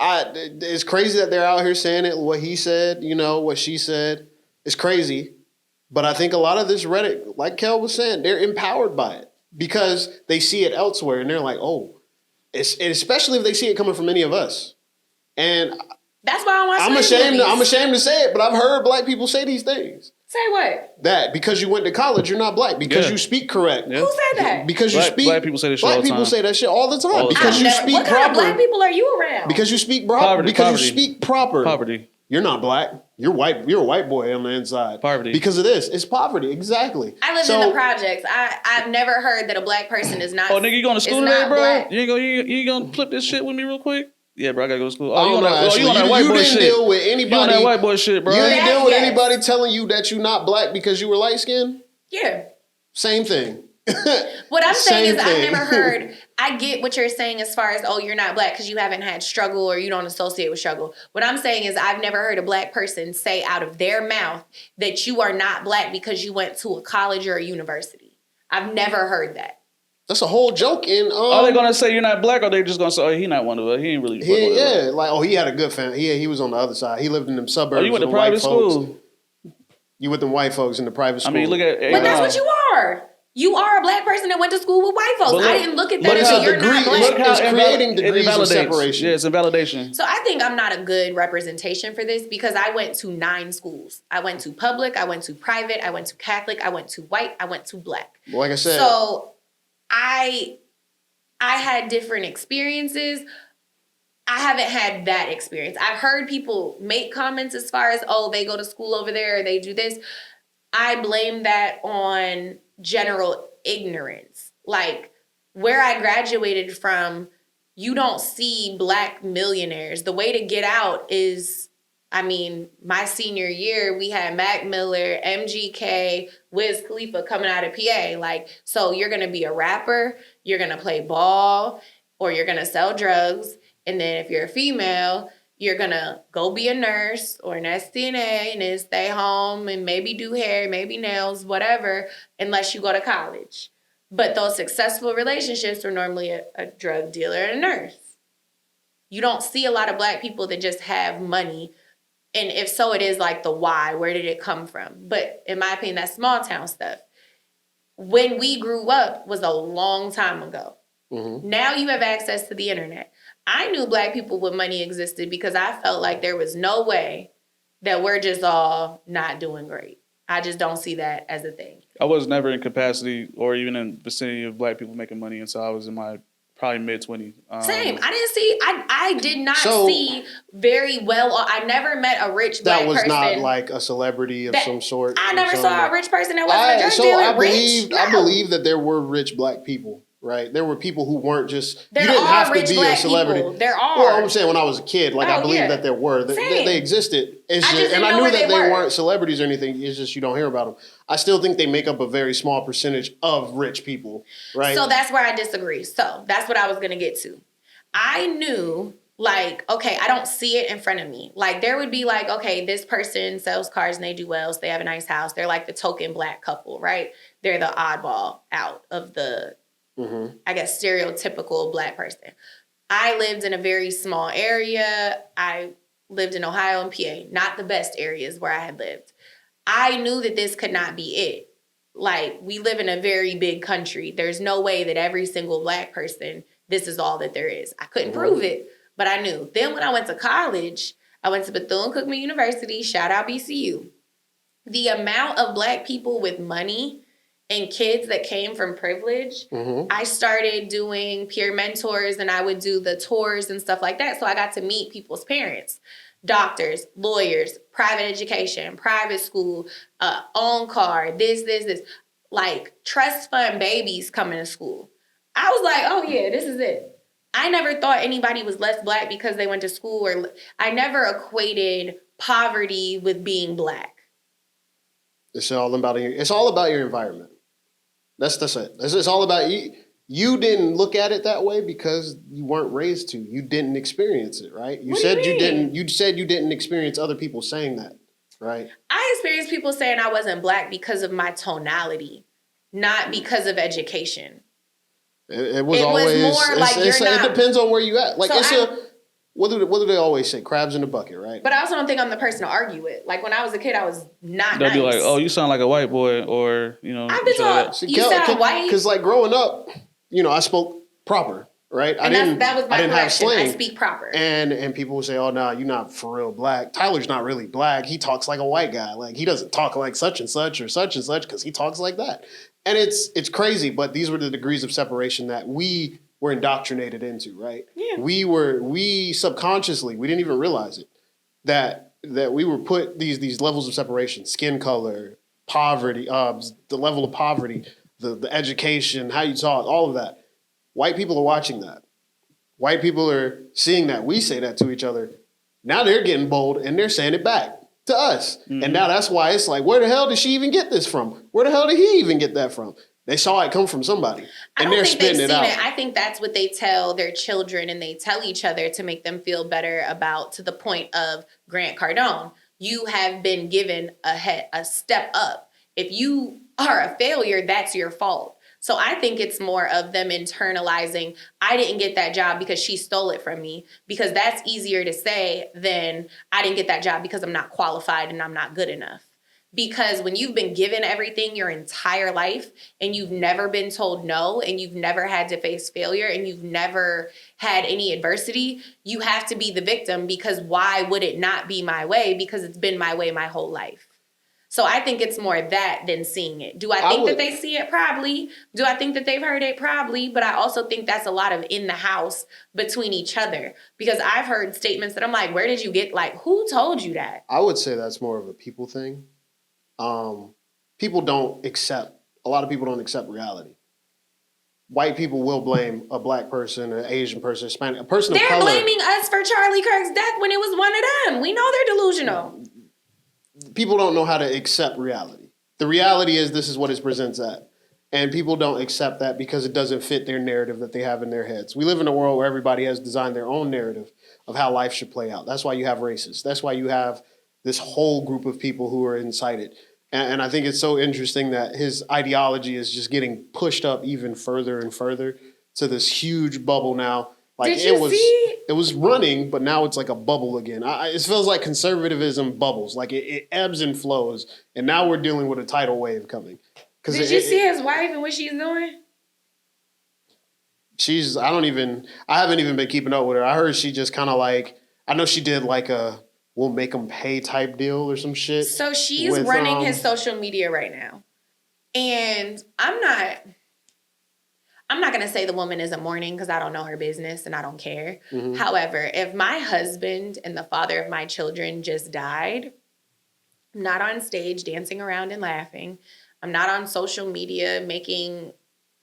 it's crazy that they're out here saying it. What he said, what she said, it's crazy. But I think a lot of this rhetoric, like Kel was saying, they're empowered by it because they see it elsewhere and they're like, oh, especially if they see it coming from any of us. And that's why I want to I'm ashamed to say it, but I've heard black people say these things. Say what? That because you went to college, you're not black. Because you speak correct. Yeah. Who said that? Because you speak. Black people say that shit all the time. Black people say that shit all the time. Because you speak proper. What kind of black people are you around? Because you speak proper. Because you speak proper. Poverty. You're not black. You're white. You're a white boy on the inside. Poverty. Because of this. It's poverty. Exactly. I lived in the projects. I've never heard that a black person is not. Oh, nigga, you going to school today, bro? You ain't gonna flip this shit with me real quick? Yeah, bro, I gotta go to school. I Oh, don't know, Ashley. you on that white boy didn't shit. deal with You on anybody. that white boy shit, bro. You didn't deal with Yes. anybody telling you that you're not black because you were light skinned. Yeah. Same thing. What I'm saying Same is I've thing. never heard, I get what you're saying as far as, oh, you're not black because you haven't had struggle or you don't associate with struggle. What I'm saying is I've never heard a black person say out of their mouth that you are not black because you went to a college or a university. I've never heard that. That's a whole joke in. Are they gonna say you're not black, or they just gonna say, oh, he not one of us? He ain't really. He had a good family. He was on the other side. He lived in them suburbs. Oh, you went to with private white folks. school? You with them white folks in the private school. I mean, look at. But that's what you are. You are a black person that went to school with white folks. I didn't look at that but and it's say a you're degree. not black. Look how it's creating degrees of separation. Yeah, it's a validation. So I think I'm not a good representation for this because I went to 9 schools. I went to public, I went to private, I went to Catholic, I went to white, I went to black. Like I said. So I had different experiences. I haven't had that experience. I've heard people make comments as far as, oh, they go to school over there or they do this. I blame that on general ignorance. Like where I graduated from, you don't see black millionaires. The way to get out is, I mean, my senior year, we had Mac Miller, MGK, Wiz Khalifa coming out of PA. Like, so you're going to be a rapper, you're going to play ball, or you're going to sell drugs. And then if you're a female, you're going to go be a nurse or an SDNA and then stay home and maybe do hair, maybe nails, whatever, unless you go to college. But those successful relationships are normally a drug dealer and a nurse. You don't see a lot of black people that just have money. And if so, it is like the why. Where did it come from? But in my opinion, that's small town stuff. When we grew up was a long time ago. Mm-hmm. Now you have access to the internet. I knew black people with money existed because I felt like there was no way that we're just all not doing great. I just don't see that as a thing. I was never in capacity or even in vicinity of black people making money until I was in my probably mid-20s. Same. I did not see very well. I never met a rich black person. That was not like a celebrity of some sort. I never saw a rich person that wasn't a drug dealer. I believe that there were rich black people. Right, there were people who weren't just. There you didn't are have rich to be black a celebrity. People. There are. Well, I'm saying when I was a kid, like I believe that there were. They existed. It's just, and I knew that they weren't celebrities or anything. It's just you don't hear about them. I still think they make up a very small percentage of rich people. Right. So that's where I disagree. So that's what I was gonna get to. I knew. Like, okay, I don't see it in front of me. Like, there would be like, okay, this person sells cars and they do well, so they have a nice house. They're like the token black couple, right? They're the oddball out of the, I guess, stereotypical black person. I lived in a very small area. I lived in Ohio and PA, not the best areas where I had lived. I knew that this could not be it. Like, we live in a very big country. There's no way that every single black person, this is all that there is. I couldn't prove it. But I knew. Then when I went to college, I went to Bethune-Cookman University, shout out BCU. The amount of black people with money and kids that came from privilege, I started doing peer mentors and I would do the tours and stuff like that. So I got to meet people's parents, doctors, lawyers, private education, private school, own car, this. Like trust fund babies coming to school. I was like, oh yeah, this is it. I never thought anybody was less black because they went to school, or I never equated poverty with being black. It's all about your environment. That's it. It's all about you. You didn't look at it that way because you weren't raised to. You didn't experience it, right? You said you didn't. You said you didn't experience other people saying that, right? I experienced people saying I wasn't black because of my tonality, not because of education. It was always more like it depends on where you at. Like what do they always say? Crabs in the bucket, right? But I also don't think I'm the person to argue with. Like when I was a kid, I was not. They'll be like, "Oh, you sound like a white boy," or I've been taught you sound white. Because like growing up, I spoke proper, right? That was my correction. I speak proper. And people would say, "Oh no, you're not for real black. Tyler's not really black. He talks like a white guy. Like he doesn't talk like such and such or such and such because he talks like that." And it's crazy, but these were the degrees of separation that we were indoctrinated into, right? Yeah. We subconsciously, we didn't even realize it, that we were put these levels of separation, skin color, poverty, the level of poverty, the education, how you talk, all of that. White people are watching that. White people are seeing that we say that to each other. Now they're getting bold and they're saying it back to us. Mm-hmm. And now that's why it's like, where the hell did she even get this from? Where the hell did he even get that from? They saw it come from somebody. And they're spitting it out. I think that's what they tell their children and they tell each other to make them feel better about, to the point of Grant Cardone. You have been given a step up. If you are a failure, that's your fault. So I think it's more of them internalizing, I didn't get that job because she stole it from me, because that's easier to say than I didn't get that job because I'm not qualified and I'm not good enough. Because when you've been given everything your entire life and you've never been told no and you've never had to face failure and you've never had any adversity, you have to be the victim, because why would it not be my way? Because it's been my way my whole life. So I think it's more that than seeing it. Do I think that they see it? Probably. Do I think that they've heard it? Probably. But I also think that's a lot of in the house between each other, because I've heard statements that I'm like, where did you get, like, who told you that? I would say that's more of a people thing. A lot of people don't accept reality. White people will blame a black person, an Asian person, Hispanic, a person of color. They're blaming us for Charlie Kirk's death when it was one of them. We know they're delusional. People don't know how to accept reality. The reality is this is what it presents at. And people don't accept that because it doesn't fit their narrative that they have in their heads. We live in a world where everybody has designed their own narrative of how life should play out. That's why you have racists. That's why you have this whole group of people who are incited. And I think it's so interesting that his ideology is just getting pushed up even further and further to this huge bubble now. Like it was running, but now it's like a bubble again. It feels like conservatism bubbles, like it ebbs and flows. And now we're dealing with a tidal wave coming. Did you see his wife and what she's doing? I haven't even been keeping up with her. I heard she just kind of like, I know she did like a we'll make them pay type deal or some shit. So she's running his social media right now. And I'm not going to say the woman isn't mourning because I don't know her business and I don't care. Mm-hmm. However, if my husband and the father of my children just died, I'm not on stage dancing around and laughing. I'm not on social media making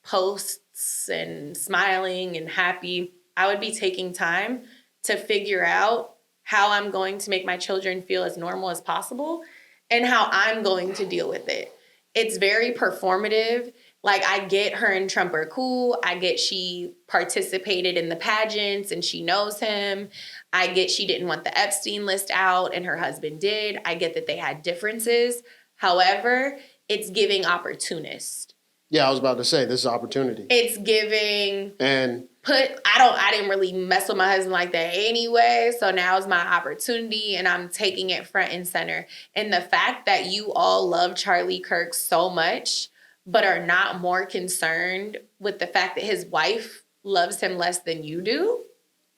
posts and smiling and happy. I would be taking time to figure out how I'm going to make my children feel as normal as possible and how I'm going to deal with it. It's very performative. Like, I get her and Trump are cool. I get she participated in the pageants and she knows him. I get she didn't want the Epstein list out and her husband did. I get that they had differences. However, it's giving opportunist. Yeah, I was about to say, this is opportunity. It's giving... And... I didn't really mess with my husband like that anyway. So now is my opportunity and I'm taking it front and center. And the fact that you all love Charlie Kirk so much, but are not more concerned with the fact that his wife loves him less than you do,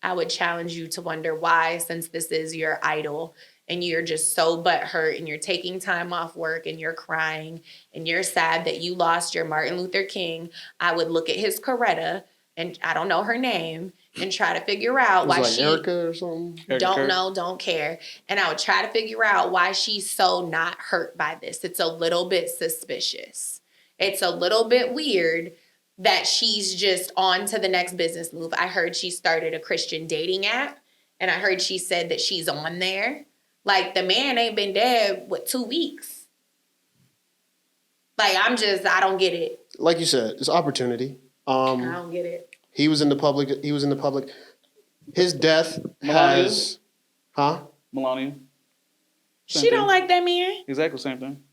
I would challenge you to wonder why, since this is your idol and you're just so butthurt and you're taking time off work and you're crying and you're sad that you lost your Martin Luther King. I would look at his Coretta, and I don't know her name, and try to figure out why she... Erica or something? Don't know, don't care. And I would try to figure out why she's so not hurt by this. It's a little bit suspicious. It's a little bit weird that she's just on to the next business move. I heard she started a Christian dating app, and I heard she said that she's on there. Like, the man ain't been dead, 2 weeks? Like, I don't get it. Like you said, it's opportunity. I don't get it. He was in the public. His death has... Melania. She don't like that man. Exactly the same thing.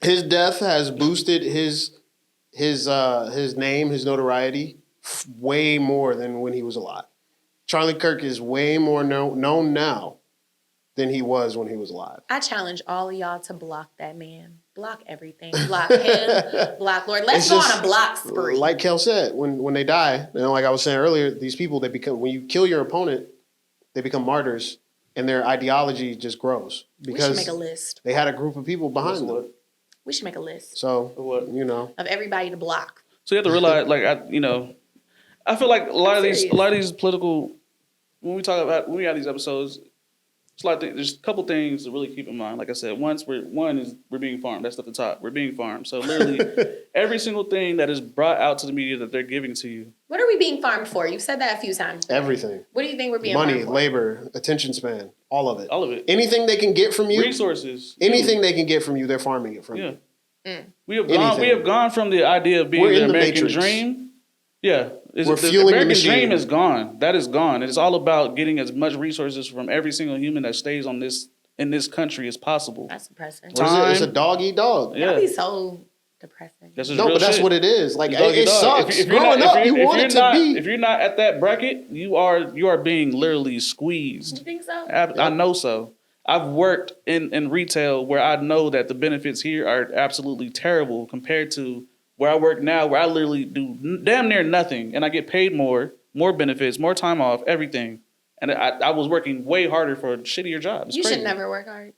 His death has boosted his name, his notoriety, way more than when he was alive. Charlie Kirk is way more known now than he was when he was alive. I challenge all of y'all to block that man. Block everything. Block him. Block Lord. Let's go on a block spree. Like Kel said, when they die, like I was saying earlier, these people, when you kill your opponent, they become martyrs, and their ideology just grows. Because we should make a list. They had a group of people behind them. We should make a list. So, of everybody to block. So you have to realize, I feel like a lot of these political, when we have these episodes, it's like there's a couple things to really keep in mind. Like I said, one is we're being farmed. That's at the top. We're being farmed. So literally, every single thing that is brought out to the media that they're giving to you What are we being farmed for? You've said that a few times. Everything. What do you think we're being Money, farmed for? labor, attention span, all of it. All of it. Anything they can get from you. Resources. Anything they can get from you, they're farming it from you. We have gone from the idea of being the American dream. Yeah. We're the fueling the American machine. dream is gone. That is gone. It's all about getting as much resources from every single human that stays in this country as possible. That's depressing. It's a dog eat dog. Yeah. That'd be so depressing. That's what it is. Like it sucks. If Growing up, you want it to be. If you're not at that bracket, you are being literally squeezed. You think so? I know so. I've worked in retail where I know that the benefits here are absolutely terrible compared to where I work now, where I literally do damn near nothing, and I get paid more benefits, more time off, everything. And I was working way harder for a shittier job. It's you crazy. should never work hard.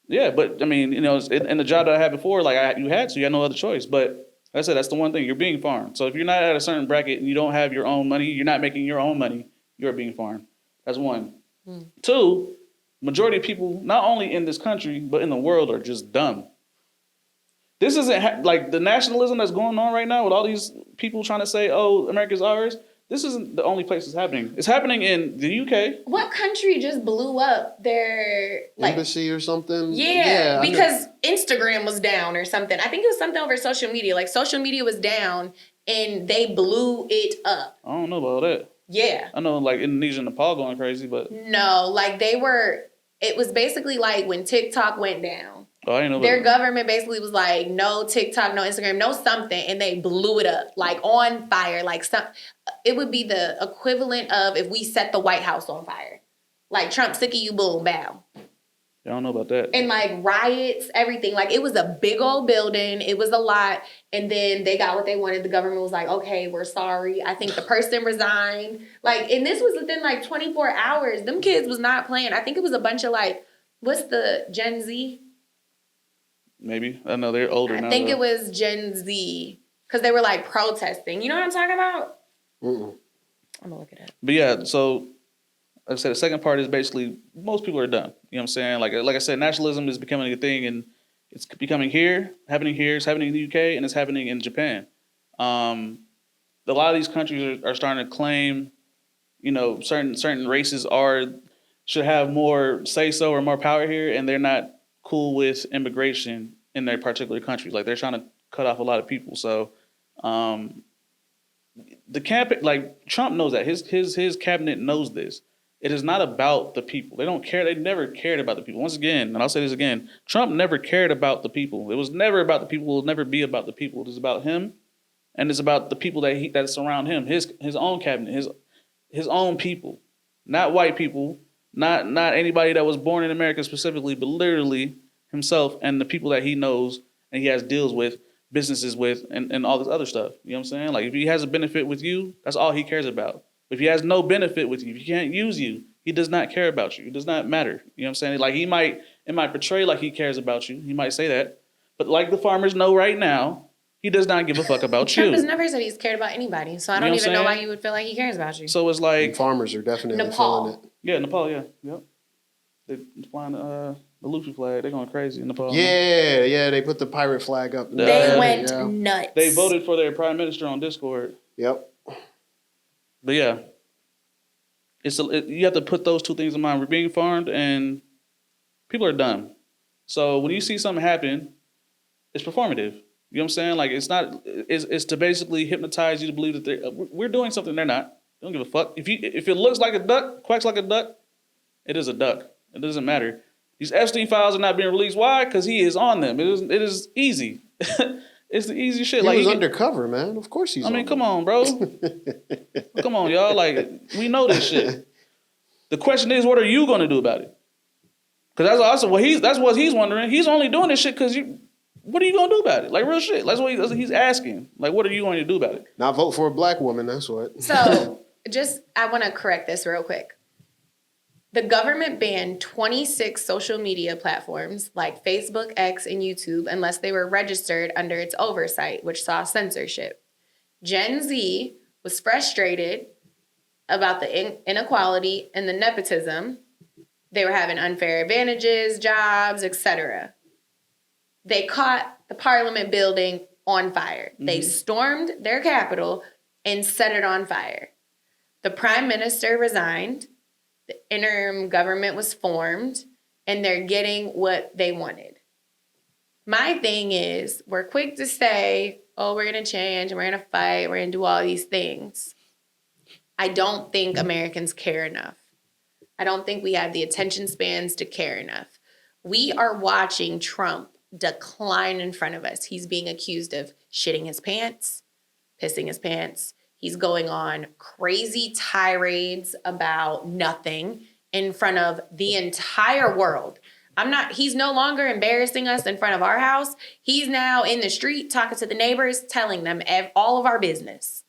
Yeah, but I mean, in the job that I had before, like you had no other choice. But like I said, that's the one thing, you're being farmed. So if you're not at a certain bracket and you don't have your own money, you're not making your own money, you're being farmed. That's one. Two, majority of people, not only in this country, but in the world, are just dumb. This isn't like the nationalism that's going on right now with all these people trying to say, oh, America's ours. This isn't the only place it's happening. It's happening in the UK. What country just blew up their embassy or something? Yeah, because Instagram was down or something. I think it was something over social media. Like social media was down and they blew it up. I don't know about that. Yeah. I know like Indonesia and Nepal going crazy, but no, like it was basically like when TikTok went down. Oh, I didn't know their government basically was like, no TikTok, no Instagram, no something, and they blew it up, like on fire. Like it would be the equivalent of if we set the White House on fire. Like Trump, sick of you, boom, bow. I don't know about that. And like riots, everything. Like it was a big old building. It was a lot. And then they got what they wanted. The government was like, okay, we're sorry. I think the person resigned. Like, and this was within like 24 hours. Them kids was not playing. I think it was a bunch of like, what's the Gen Z? Maybe. I know they're older now. I think it was Gen Z. Because they were like protesting. You know what I'm talking about? Mm-mm. I'm going to look it up. But yeah, so like I said, the second part is basically most people are done. You know what I'm saying? Like I said, nationalism is becoming a thing, and it's happening here, it's happening in the UK, and it's happening in Japan. A lot of these countries are starting to claim, certain races should have more say-so or more power here, and they're not cool with immigration in their particular countries. Like they're trying to cut off a lot of people. So the campaign, like Trump knows that. His cabinet knows this. It is not about the people. They don't care. They never cared about the people. Once again, and I'll say this again, Trump never cared about the people. It was never about the people. It will never be about the people. It is about him, and it's about the people that surround him. His own cabinet, his own people, not white people, not anybody that was born in America specifically, but literally himself and the people that he knows and he has deals with, businesses with, and all this other stuff. You know what I'm saying? Like if he has a benefit with you, that's all he cares about. If he has no benefit with you, if he can't use you, he does not care about you. It does not matter. You know what I'm saying? Like it might portray like he cares about you. He might say that. But like the farmers know right now, he does not give a fuck about you. Trump has never said he's cared about anybody. So I don't even know why you would feel like he cares about you. So it's like and farmers are definitely Nepal. feeling it. Yeah, Nepal, yeah. Yep. They're flying the Luffy flag. They're going crazy in Nepal. Yeah, they put the pirate flag up. They went nuts. They voted for their prime minister on Discord. Yep. But yeah, you have to put those two things in mind. We're being farmed, and people are dumb. So when you see something happen, it's performative. You know what I'm saying? Like it's to basically hypnotize you to believe that we're doing something they're not. They don't give a fuck. If it looks like a duck, quacks like a duck, it is a duck. It doesn't matter. These Epstein files are not being released. Why? Because he is on them. It is easy. It's the easy shit. He like was undercover, man. Of course he's. I mean, come on, bro. Come on, y'all. Like we know this shit. The question is, what are you going to do about it? Because that's also that's what he's wondering. He's only doing this shit because you. What are you going to do about it? Like real shit. That's what he's asking. Like, what are you going to do about it? Not vote for a black woman. That's what. So I want to correct this real quick. The government banned 26 social media platforms like Facebook, X, and YouTube unless they were registered under its oversight, which saw censorship. Gen Z was frustrated about the inequality and the nepotism. They were having unfair advantages, jobs, etc. They caught the Parliament building on fire. Mm-hmm. They stormed their Capitol, and set it on fire. The prime minister resigned, the interim government was formed, and they're getting what they wanted. My thing is, we're quick to say, oh, we're going to change, we're going to fight, we're going to do all these things. I don't think Americans care enough. I don't think we have the attention spans to care enough. We are watching Trump decline in front of us. He's being accused of shitting his pants, pissing his pants. He's going on crazy tirades about nothing in front of the entire world. He's no longer embarrassing us in front of our house. He's now in the street talking to the neighbors, telling them all of our business.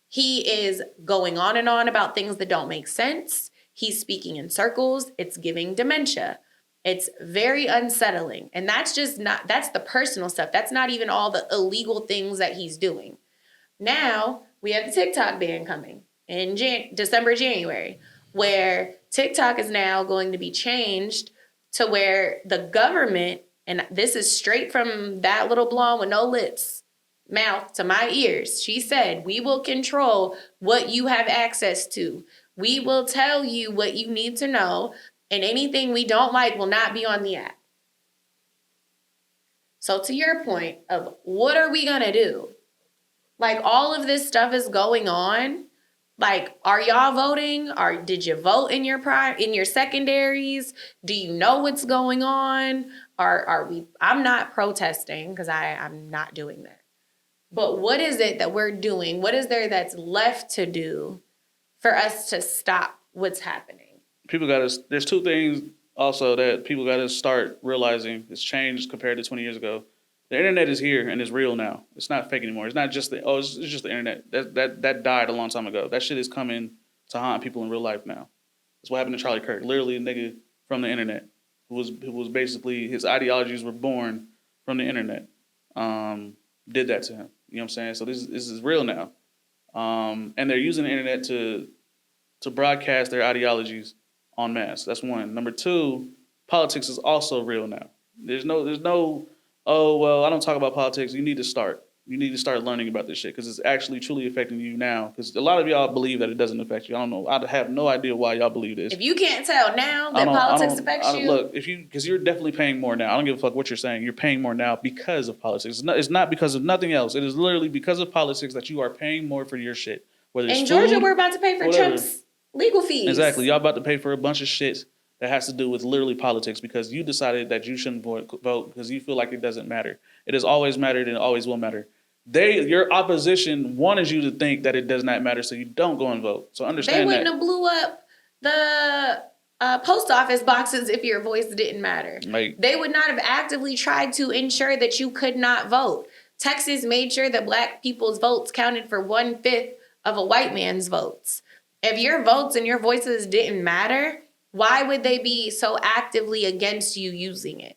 He is going on and on about things that don't make sense. He's speaking in circles. It's giving dementia. It's very unsettling. And that's the personal stuff. That's not even all the illegal things that he's doing. Now, we have the TikTok ban coming in December, January, where TikTok is now going to be changed to where the government, and this is straight from that little blonde with no lips, mouth to my ears. She said, we will control what you have access to. We will tell you what you need to know, and anything we don't like will not be on the app. So to your point of what are we gonna do? Like, all of this stuff is going on. Like, are y'all voting? Or did you vote in your secondaries? Do you know what's going on? Are we? I'm not protesting because I'm not doing that. But what is it that we're doing? What is there that's left to do for us to stop what's happening? There's two things also that people got to start realizing it's changed compared to 20 years ago. The internet is here and it's real now. It's not fake anymore. It's not just it's just the internet. That died a long time ago. That shit is coming to haunt people in real life now. That's what happened to Charlie Kirk. Literally a nigga from the internet who was basically, his ideologies were born from the internet. Did that to him. You know what I'm saying? So this is real now. And they're using the internet to broadcast their ideologies en masse. That's one. Number two, politics is also real now. There's no oh, well, I don't talk about politics. You need to start learning about this shit because it's actually truly affecting you now. Because a lot of y'all believe that it doesn't affect you. I don't know. I have no idea why y'all believe this. If you can't tell now that politics affects you. Look, because you're definitely paying more now. I don't give a fuck what you're saying. You're paying more now because of politics. It's not because of nothing else. It is literally because of politics that you are paying more for your shit. Whether it's in Georgia, food, we're about to pay for Trump's legal fees. Exactly. Y'all about to pay for a bunch of shit that has to do with literally politics because you decided that you shouldn't vote because you feel like it doesn't matter. It has always mattered and it always will matter. Your opposition wanted you to think that it does not matter, so you don't go and vote. So understand that. They wouldn't have blew up the post office boxes if your voice didn't matter. They would not have actively tried to ensure that you could not vote. Texas made sure that Black people's votes counted for 1/5 of a white man's votes. If your votes and your voices didn't matter, why would they be so actively against you using it?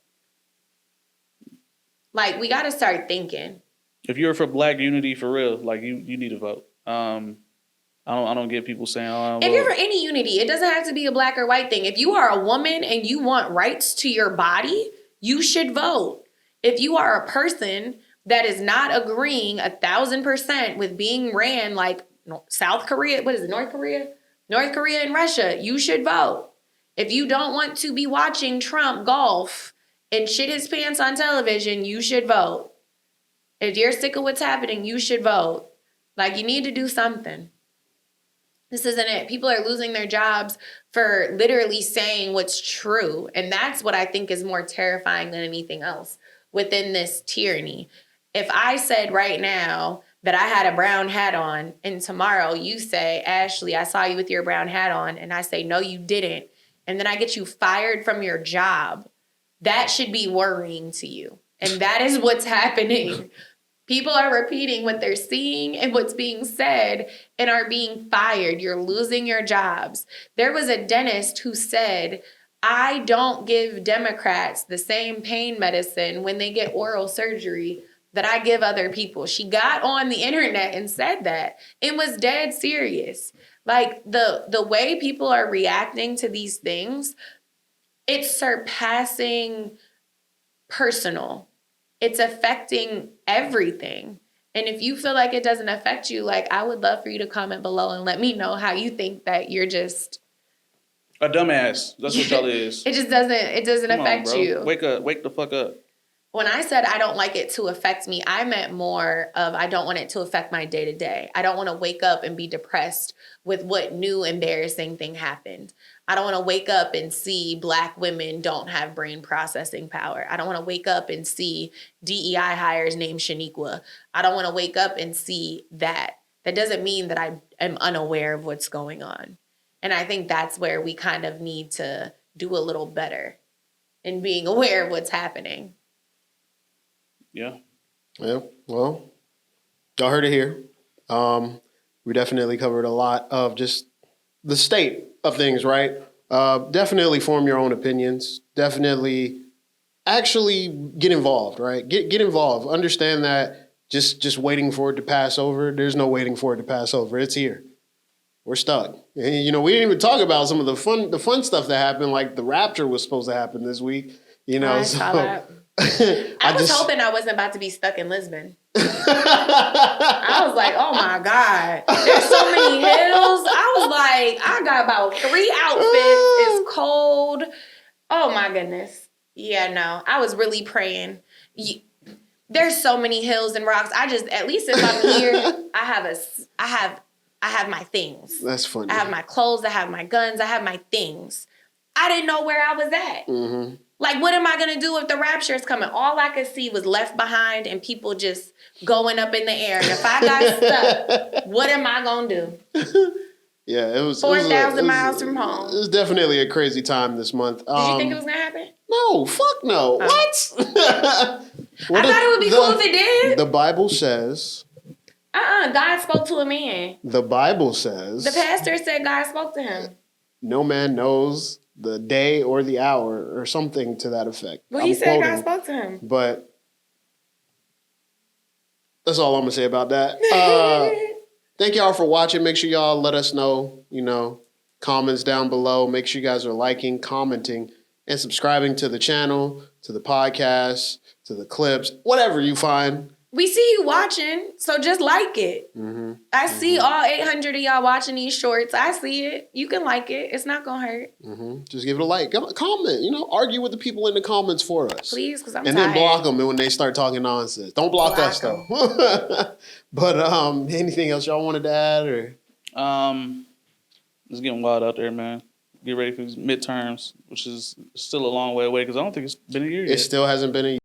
Like, we got to start thinking. If you're for Black unity for real, like you need to vote. I don't get people saying, "Oh." If you're for any unity, it doesn't have to be a Black or white thing. If you are a woman and you want rights to your body, you should vote. If you are a person that is not agreeing 1,000% with being ran like South Korea, what is it, North Korea? North Korea and Russia, you should vote. If you don't want to be watching Trump golf and shit his pants on television, you should vote. If you're sick of what's happening, you should vote. Like, you need to do something. This isn't it. People are losing their jobs for literally saying what's true. And that's what I think is more terrifying than anything else within this tyranny. If I said right now that I had a brown hat on and tomorrow you say, Ashley, I saw you with your brown hat on, and I say, no, you didn't, and then I get you fired from your job, that should be worrying to you. And that is what's happening. People are repeating what they're seeing and what's being said and are being fired. You're losing your jobs. There was a dentist who said, I don't give Democrats the same pain medicine when they get oral surgery that I give other people. She got on the internet and said that. It was dead serious. Like, the way people are reacting to these things, it's surpassing personal. It's affecting everything. And if you feel like it doesn't affect you, like, I would love for you to comment below and let me know how you think that you're just a dumbass. That's what y'all is. It doesn't Come on, affect bro. you. Wake the fuck up. When I said I don't like it to affect me, I meant more of I don't want it to affect my day to day. I don't want to wake up and be depressed with what new embarrassing thing happened. I don't want to wake up and see Black women don't have brain processing power. I don't want to wake up and see DEI hires named Shaniqua. I don't want to wake up and see that. That doesn't mean that I am unaware of what's going on. And I think that's where we kind of need to do a little better in being aware of what's happening. Yeah. Yeah. Well, y'all heard it here. We definitely covered a lot of just the state of things, right? Definitely form your own opinions. Definitely actually get involved, right? Get involved. Understand that just waiting for it to pass over. There's no waiting for it to pass over. It's here. We're stuck. And, you know, we didn't even talk about some of the fun stuff that happened. Like the rapture was supposed to happen this week. You know, I saw that. I was hoping I wasn't about to be stuck in Lisbon. I was like, oh my God, there's so many hills. I was like, I got about 3 outfits. It's cold. Oh my goodness. Yeah, no, I was really praying. There's so many hills and rocks. At least if I'm here, I have my things. That's funny. I have my clothes. I have my guns. I have my things. I didn't know where I was at. Mm-hmm. Like, what am I going to do if the rapture is coming? All I could see was left behind and people just going up in the air. And if I got stuck, what am I going to do? Yeah, it was 4,000 miles from home. It was definitely a crazy time this month. Did you think it was going to happen? No, fuck no. What? I thought it would be cool if it did. The Bible says... God spoke to a man. The Bible says... The pastor said God spoke to him. No man knows the day or the hour or something to that effect. Well, he said God spoke to him. But that's all I'm going to say about that. Thank y'all for watching. Make sure y'all let us know, comments down below. Make sure you guys are liking, commenting, and subscribing to the channel, to the podcast, to the clips, whatever you find. We see you watching, so just like it. Mm-hmm. I see all 800 of y'all watching these shorts. I see it. You can like it. It's not going to hurt. Mm-hmm. Just give it a like. Comment. Argue with the people in the comments for us. Please, because I'm tired. And then block them when they start talking nonsense. Don't block us, though. But anything else y'all wanted to add? Or It's getting wild out there, man. Get ready for these midterms, which is still a long way away because I don't think it's been a year yet. It still hasn't been a year.